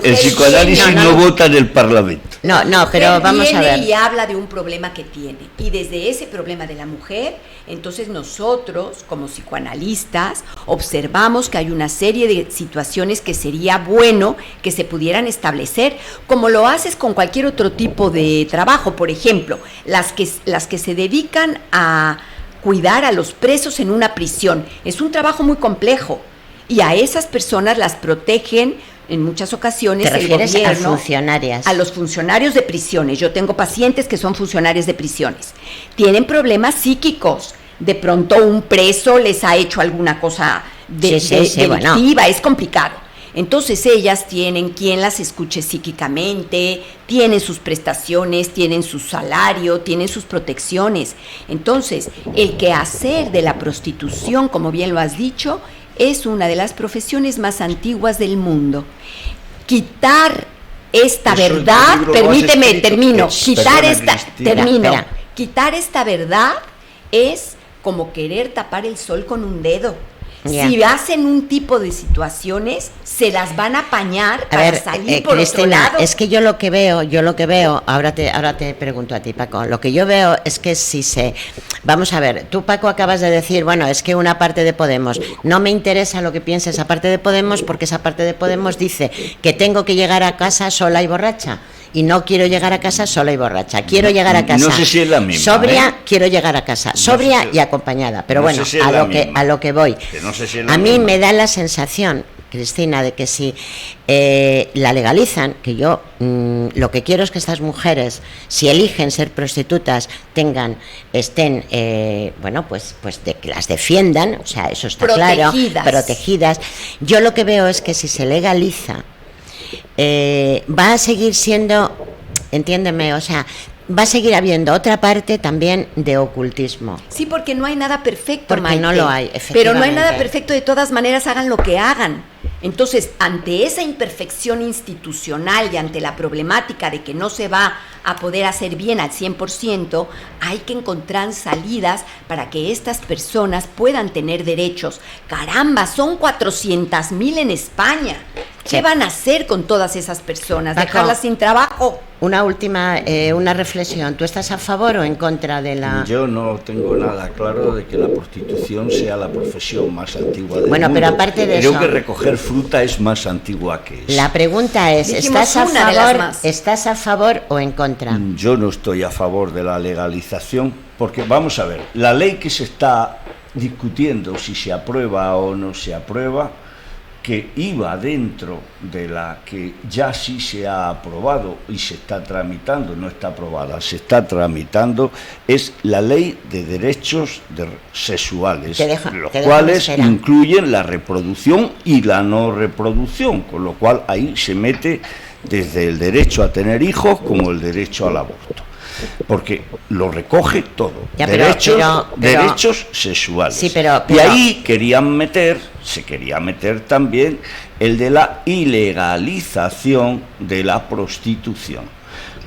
el psicoanálisis no vota en el Parlamento. No, pero vamos a ver. Y habla de un problema que tiene. Y desde ese problema de la mujer, entonces nosotros, como psicoanalistas, observamos que hay una serie de situaciones que sería bueno que se pudieran establecer, como lo haces con cualquier otro tipo de trabajo. Por ejemplo, las que se dedican a cuidar a los presos en una prisión. Es un trabajo muy complejo y a esas personas las protegen en muchas ocasiones el gobierno. ¿Te refieres a funcionarias? A los funcionarios de prisiones. Yo tengo pacientes que son funcionarios de prisiones. Tienen problemas psíquicos. De pronto un preso les ha hecho alguna cosa delictiva. Bueno. Es complicado. Entonces ellas tienen quien las escuche psíquicamente, tienen sus prestaciones, tienen su salario, tienen sus protecciones. Entonces, el quehacer de la prostitución, como bien lo has dicho, es una de las profesiones más antiguas del mundo. Quitar esta verdad, permíteme, termino, quitar esta verdad es como querer tapar el sol con un dedo. Yeah. Si hacen un tipo de situaciones, se las van a apañar para salir por Cristina, otro lado. Es que yo lo que veo, ahora te pregunto a ti, Paco, lo que yo veo es que vamos a ver, tú, Paco, acabas de decir, bueno, es que una parte de Podemos, no me interesa lo que piense esa parte de Podemos, porque esa parte de Podemos dice que tengo que llegar a casa sola y borracha. Y no quiero llegar a casa sola y borracha. Quiero llegar a casa no sé si es la misma, sobria, quiero llegar a casa sobria y acompañada. Pero bueno, a lo que voy. No sé si a mí me da la sensación, Cristina, de que si la legalizan, que yo lo que quiero es que estas mujeres, si eligen ser prostitutas, estén de que las defiendan, o sea, eso está claro, protegidas. Yo lo que veo es que si se legaliza, va a seguir siendo, entiéndeme, o sea, va a seguir habiendo otra parte también de ocultismo. Sí, porque no hay nada perfecto, porque Maite, no lo hay, pero no hay nada perfecto, de todas maneras hagan lo que hagan. Entonces, ante esa imperfección institucional y ante la problemática de que no se va a poder hacer bien al 100%, hay que encontrar salidas para que estas personas puedan tener derechos. ¡Caramba! Son 400,000 en España. ¿Qué van a hacer con todas esas personas? Paco, ¿dejarlas sin trabajo? Una última, una reflexión. ¿Tú estás a favor o en contra de la...? Yo no tengo nada claro de que la prostitución sea la profesión más antigua del mundo. Pero aparte de Creo eso... que recoger fruta es más antigua que eso. La pregunta es, ¿estás a favor o en contra? Yo no estoy a favor de la legalización, porque vamos a ver, la ley que se está discutiendo, si se aprueba o no se aprueba, que iba dentro de la que ya sí se ha aprobado y se está tramitando, no está aprobada, se está tramitando, es la Ley de Derechos Sexuales, los cuales incluyen la reproducción y la no reproducción, con lo cual ahí se mete desde el derecho a tener hijos como el derecho al aborto, porque lo recoge todo, Ya, derechos sexuales. Sí, y ahí se quería meter también el de la ilegalización de la prostitución.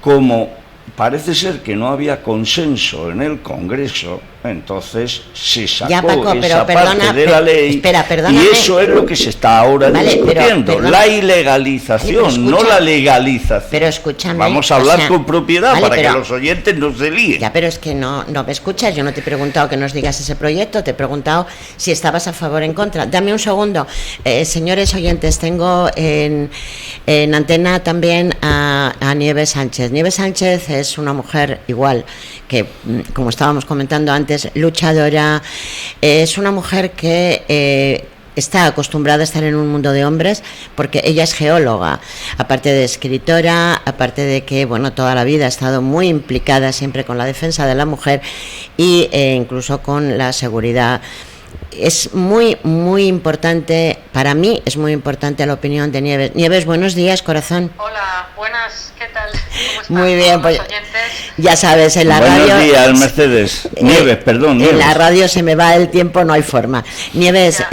Como parece ser que no había consenso en el Congreso, entonces se sacó esa parte de la ley, y eso es lo que se está ahora discutiendo, la ilegalización, no la legalización. Pero escúchame, vamos a hablar con propiedad que los oyentes no se líen. Ya, pero es que no me escuchas. Yo no te he preguntado que nos digas ese proyecto, te he preguntado si estabas a favor o en contra. Dame un segundo. Señores oyentes, tengo en antena también a Nieves Sánchez. Nieves Sánchez es una mujer igual que, como estábamos comentando antes, luchadora. Es una mujer que está acostumbrada a estar en un mundo de hombres porque ella es geóloga, aparte de escritora, aparte de que, bueno, toda la vida ha estado muy implicada siempre con la defensa de la mujer e incluso con la seguridad. Es muy, muy importante, para mí es muy importante la opinión de Nieves. Nieves, buenos días, corazón. Hola, buenas, ¿qué tal? ¿Cómo están? Muy bien, pues oyentes? ya sabes, en la buenos radio... Buenos días, Mercedes. Nieves, perdón. Nieves. En la radio se me va el tiempo, no hay forma. Nieves,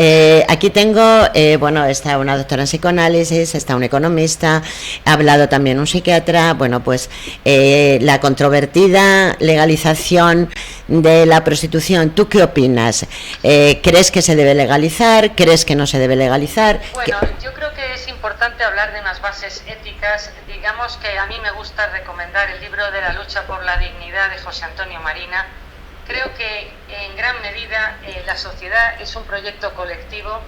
aquí tengo, está una doctora en psicoanálisis, está un economista, ha hablado también un psiquiatra, bueno, pues la controvertida legalización de la prostitución. ¿Tú qué opinas? ¿Crees que se debe legalizar? ¿Crees que no se debe legalizar? Bueno, yo creo que es importante hablar de unas bases éticas. Digamos que a mí me gusta recomendar el libro de la lucha por la dignidad de José Antonio Marina. Creo que en gran medida la sociedad es un proyecto colectivo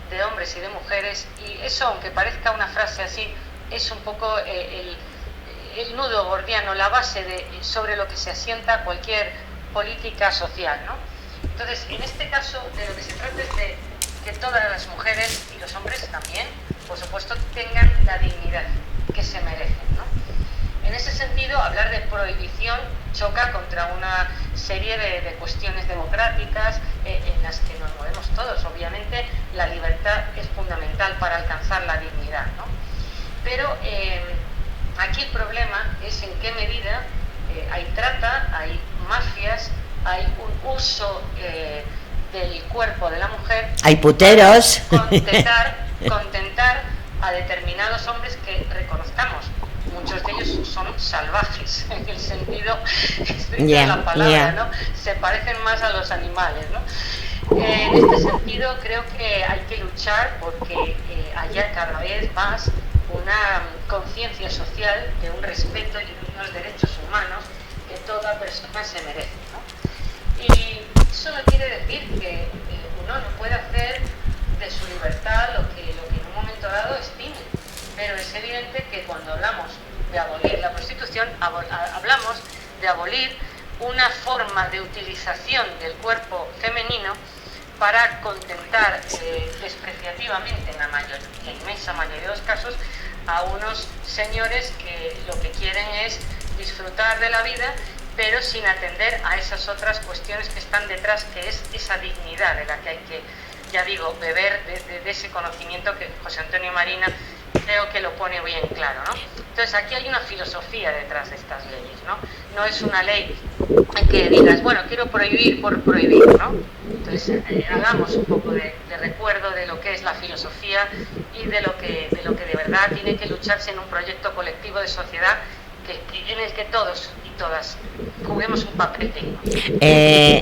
de hombres y de mujeres, y eso, aunque parezca una frase así, es un poco el nudo gordiano, la base sobre lo que se asienta cualquier política social, ¿no? Entonces, en este caso, de lo que se trata es de que todas las mujeres y los hombres también, por supuesto, tengan la dignidad que se merecen, ¿no? En ese sentido, hablar de prohibición choca contra una serie de cuestiones democráticas en las que nos movemos todos. Obviamente, la libertad es fundamental para alcanzar la dignidad, ¿no? Pero aquí el problema es en qué medida hay trata, hay mafias, hay un uso del cuerpo de la mujer. Hay puteros. Contentar a determinados hombres que reconozcamos. Muchos de ellos son salvajes, en el sentido de la palabra, ¿no? Se parecen más a los animales, ¿no? En este sentido, creo que hay que luchar porque haya cada vez más una conciencia social de un respeto y de unos derechos humanos que toda persona se merece, ¿no? Y eso no quiere decir que uno no pueda hacer de su libertad lo que en un momento dado estime, pero es evidente que cuando hablamos de abolir la prostitución, hablamos de abolir una forma de utilización del cuerpo femenino para contentar despreciativamente, en la inmensa mayoría de los casos, a unos señores que lo que quieren es disfrutar de la vida, pero sin atender a esas otras cuestiones que están detrás, que es esa dignidad de la que hay que, ya digo, beber de ese conocimiento que José Antonio Marina creo que lo pone bien claro, ¿no? Entonces aquí hay una filosofía detrás de estas leyes, ¿no? No es una ley que digas, bueno, quiero prohibir por prohibir, ¿no? Entonces hagamos un poco de recuerdo de lo que es la filosofía y de lo que de verdad tiene que lucharse en un proyecto colectivo de sociedad en el que todos y todas juguemos un papel técnico.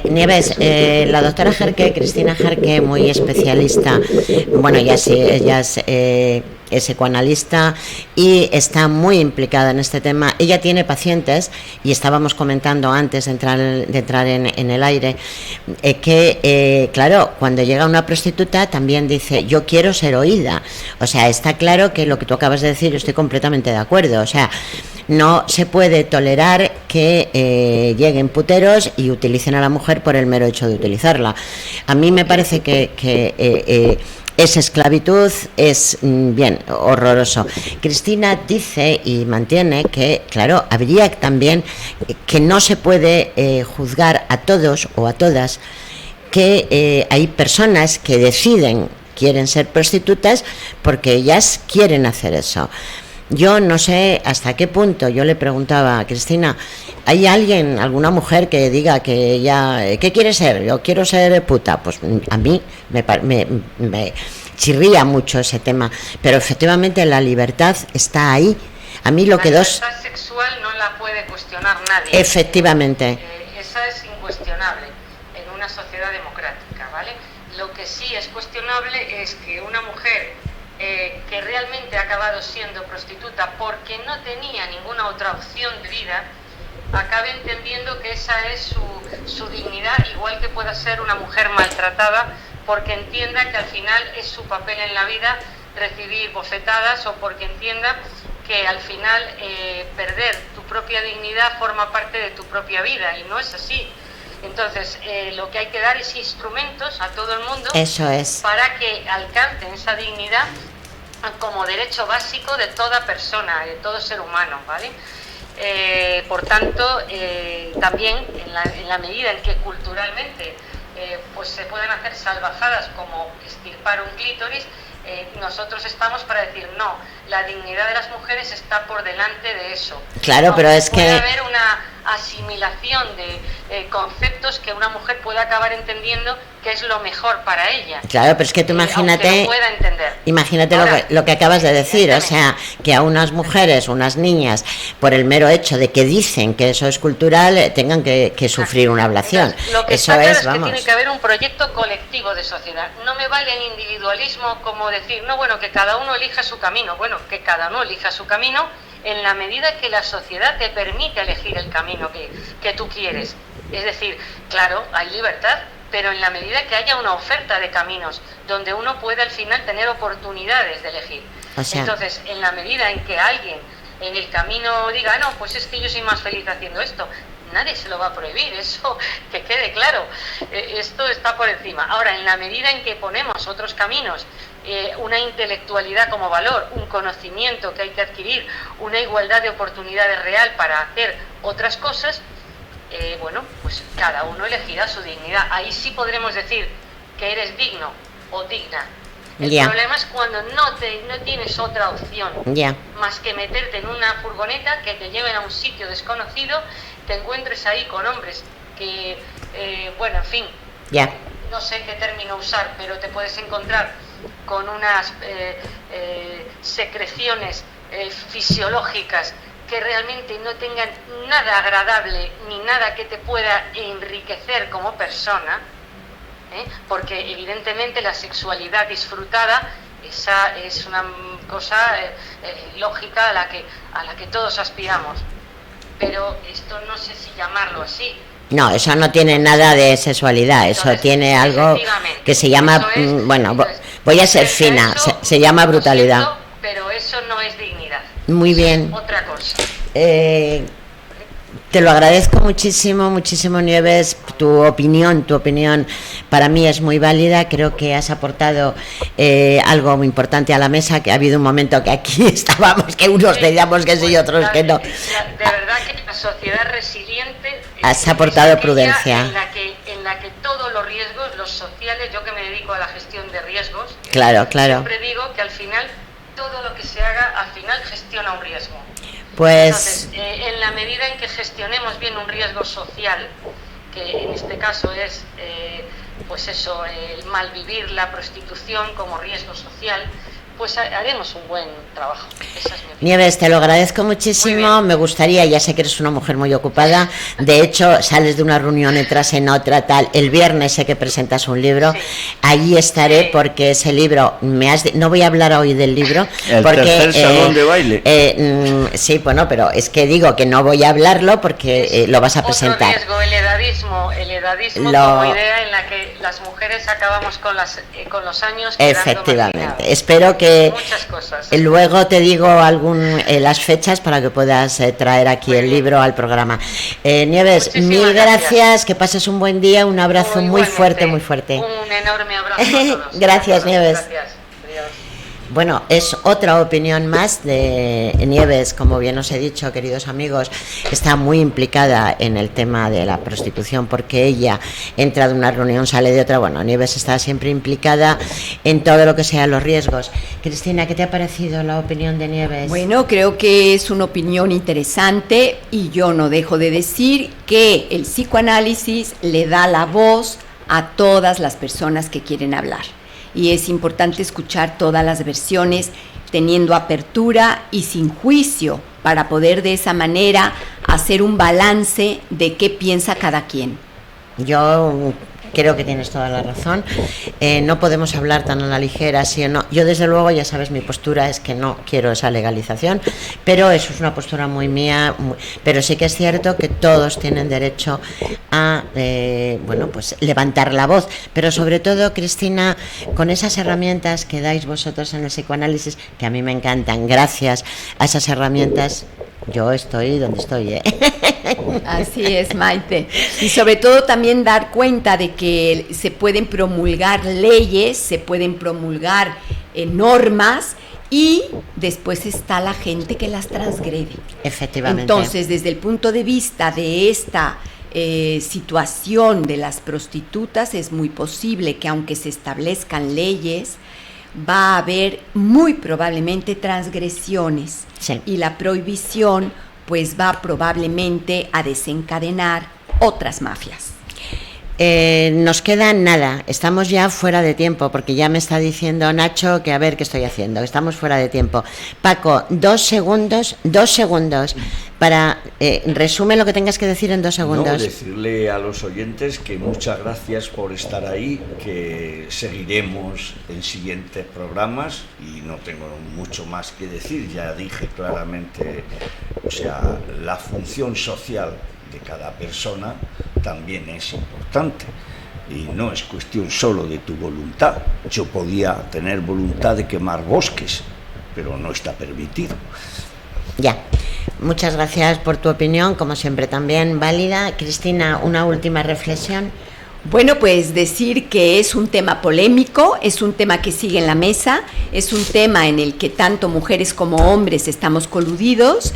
Nieves, la doctora Jarque, Cristina Jarque, muy especialista, bueno, ella es psicoanalista y está muy implicada en este tema. Ella tiene pacientes, y estábamos comentando antes de entrar en el aire, que claro, cuando llega una prostituta también dice, yo quiero ser oída. O sea, está claro que lo que tú acabas de decir, yo estoy completamente de acuerdo. O sea, no se puede tolerar que lleguen puteros y utilicen a la mujer por el mero hecho de utilizarla. A mí me parece que es esclavitud, es bien horroroso. Cristina dice y mantiene que, claro, habría también que no se puede juzgar a todos o a todas, que hay personas que quieren ser prostitutas porque ellas quieren hacer eso. yo no sé hasta qué punto, yo le preguntaba a Cristina, ¿hay alguien, alguna mujer que diga que ella, ¿qué quiere ser? Yo quiero ser puta. Pues a mí me chirría mucho ese tema, pero efectivamente la libertad está ahí. A mí lo que La libertad sexual no la puede cuestionar nadie. Efectivamente. Esa es incuestionable en una sociedad democrática, ¿vale? Lo que sí es cuestionable es que una mujer que realmente ha acabado siendo prostituta porque no tenía ninguna otra opción de vida, acabe entendiendo que esa es su dignidad, igual que pueda ser una mujer maltratada, porque entienda que al final es su papel en la vida recibir bofetadas, o porque entienda que al final perder tu propia dignidad forma parte de tu propia vida, y no es así. Entonces, lo que hay que dar es instrumentos a todo el mundo. Eso es. Para que alcancen esa dignidad como derecho básico de toda persona, de todo ser humano, ¿vale? Por tanto, también en la medida en que culturalmente pues se pueden hacer salvajadas como extirpar un clítoris, nosotros estamos para decir no, la dignidad de las mujeres está por delante de eso. Claro, pero es que puede haber una asimilación de conceptos que una mujer puede acabar entendiendo que es lo mejor para ella. Claro, pero es que tú imagínate, lo pueda entender. Imagínate Ahora, lo que acabas de decir, o sea, que a unas mujeres, unas niñas, por el mero hecho de que dicen que eso es cultural, tengan que sufrir una ablación. Entonces, lo que eso está claro es, es vamos. que tiene que haber un proyecto colectivo de sociedad. No me vale el individualismo como decir, no, bueno, que cada uno elija su camino. Bueno, que cada uno elija su camino en la medida que la sociedad te permite elegir el camino que tú quieres. Es decir, claro, hay libertad, pero en la medida que haya una oferta de caminos donde uno pueda al final tener oportunidades de elegir. O sea, entonces, en la medida en que alguien en el camino diga, no, pues es que yo soy más feliz haciendo esto, nadie se lo va a prohibir, eso que quede claro, esto está por encima. Ahora, en la medida en que ponemos otros caminos, una intelectualidad como valor, un conocimiento que hay que adquirir, una igualdad de oportunidades real para hacer otras cosas, bueno, pues cada uno elegirá su dignidad. Ahí sí podremos decir que eres digno o digna. El problema es cuando no tienes otra opción más que meterte en una furgoneta que te lleven a un sitio desconocido, te encuentres ahí con hombres que, bueno, en fin, no sé qué término usar, pero te puedes encontrar con unas secreciones fisiológicas que realmente no tengan nada agradable ni nada que te pueda enriquecer como persona, porque evidentemente la sexualidad disfrutada, esa es una cosa lógica a la que todos aspiramos, pero esto no sé si llamarlo así. No, eso no tiene nada de sexualidad, eso tiene algo que se llama, voy a ser fina, se llama brutalidad. Siento, pero eso no es dignidad. Muy bien. Otra cosa. Te lo agradezco muchísimo, Nieves, tu opinión para mí es muy válida, creo que has aportado algo muy importante a la mesa, que ha habido un momento que aquí estábamos, que unos decíamos que sí y otros que no. De verdad que la sociedad resiliente has aportado prudencia. En la que todos los riesgos, los sociales, yo que me dedico a la gestión de riesgos, claro. Siempre digo que al final todo lo que se haga, al final gestiona un riesgo. Pues entonces, en la medida en que gestionemos bien un riesgo social, que en este caso es, pues eso, el malvivir la prostitución como riesgo social, pues haremos un buen trabajo. Esa es mi opinión. Nieves, te lo agradezco muchísimo. Me gustaría, ya sé que eres una mujer muy ocupada, de hecho sales de una reunión, entras en otra, tal. El viernes sé que presentas un libro, allí estaré porque ese libro, no voy a hablar hoy del libro, porque tercer salón de baile. Sí, bueno, pero es que digo que no voy a hablarlo porque lo vas a presentar. Otro riesgo, el edadismo como idea en la que las mujeres acabamos con los años quedando efectivamente, marginadas. Espero que muchas cosas. Luego te digo las fechas para que puedas traer aquí el libro al programa. Nieves, muchísimas mil gracias, que pases un buen día, un abrazo muy fuerte. Un enorme abrazo a todos. Gracias, Nieves. Gracias. Adiós. Bueno, es otra opinión más de Nieves, como bien os he dicho, queridos amigos, está muy implicada en el tema de la prostitución porque ella entra de una reunión, sale de otra. Bueno, Nieves está siempre implicada en todo lo que sean los riesgos. Cristina, ¿qué te ha parecido la opinión de Nieves? Bueno, creo que es una opinión interesante y yo no dejo de decir que el psicoanálisis le da la voz a todas las personas que quieren hablar. Y es importante escuchar todas las versiones teniendo apertura y sin juicio para poder de esa manera hacer un balance de qué piensa cada quien. Yo creo que tienes toda la razón. No podemos hablar tan a la ligera, sí o no. Yo, desde luego, ya sabes, mi postura es que no quiero esa legalización, pero eso es una postura muy mía. Pero sí que es cierto que todos tienen derecho a, bueno, pues levantar la voz. Pero sobre todo, Cristina, con esas herramientas que dais vosotros en el psicoanálisis, que a mí me encantan, gracias a esas herramientas, yo estoy donde estoy, ¿eh? Así es, Maite. Y sobre todo también dar cuenta de que se pueden promulgar leyes, se pueden promulgar normas y después está la gente que las transgrede. Efectivamente. Entonces, desde el punto de vista de esta situación de las prostitutas, es muy posible que aunque se establezcan leyes, va a haber muy probablemente transgresiones. Sí. Y la prohibición pues va probablemente a desencadenar otras mafias. Nos queda nada, estamos ya fuera de tiempo, porque ya me está diciendo Nacho que a ver qué estoy haciendo, estamos fuera de tiempo. Paco, 2 segundos para resume lo que tengas que decir en 2 segundos. No, decirle a los oyentes que muchas gracias por estar ahí, que seguiremos en siguientes programas y no tengo mucho más que decir, ya dije claramente, o sea, la función social de cada persona también es importante y no es cuestión solo de tu voluntad. Yo podía tener voluntad de quemar bosques, pero no está permitido. Ya, muchas gracias por tu opinión, como siempre también válida. Cristina, una última reflexión. Bueno, pues decir que es un tema polémico, es un tema que sigue en la mesa, es un tema en el que tanto mujeres como hombres estamos coludidos.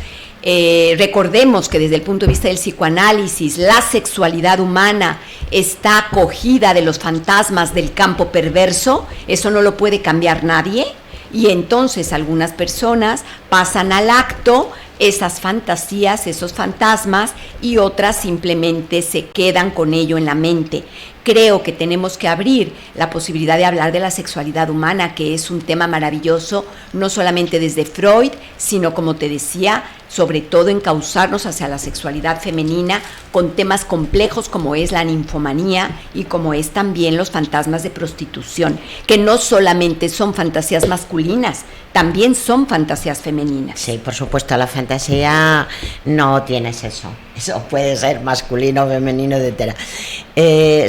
Recordemos que desde el punto de vista del psicoanálisis, la sexualidad humana está acogida de los fantasmas del campo perverso, eso no lo puede cambiar nadie, y entonces algunas personas pasan al acto esas fantasías, esos fantasmas, y otras simplemente se quedan con ello en la mente. Creo que tenemos que abrir la posibilidad de hablar de la sexualidad humana, que es un tema maravilloso, no solamente desde Freud, sino, como te decía, sobre todo encauzarnos hacia la sexualidad femenina con temas complejos como es la ninfomanía y como es también los fantasmas de prostitución, que no solamente son fantasías masculinas, también son fantasías femeninas. Sí, por supuesto, la fantasía no tiene sexo. Eso puede ser masculino, femenino, etcétera.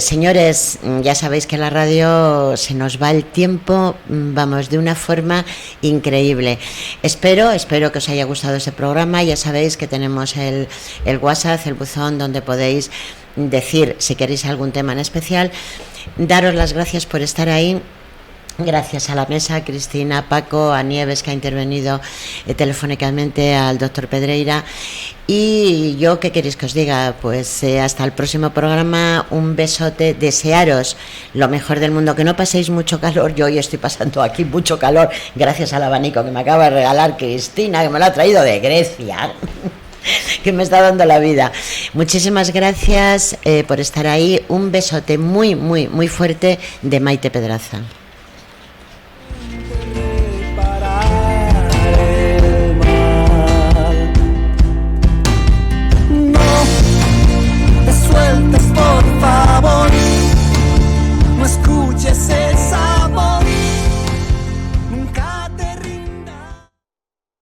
Señores, ya sabéis que en la radio se nos va el tiempo, vamos, de una forma increíble. Espero que os haya gustado ese programa. Ya sabéis que tenemos el WhatsApp, el buzón, donde podéis decir si queréis algún tema en especial. Daros las gracias por estar ahí. Gracias a la mesa, a Cristina, Paco, a Nieves, que ha intervenido telefónicamente, al doctor Pedreira. Y yo, ¿qué queréis que os diga? Pues hasta el próximo programa, un besote, desearos lo mejor del mundo, que no paséis mucho calor. Yo hoy estoy pasando aquí mucho calor, gracias al abanico que me acaba de regalar Cristina, que me lo ha traído de Grecia, que me está dando la vida. Muchísimas gracias por estar ahí. Un besote muy, muy, muy fuerte de Maite Pedraza.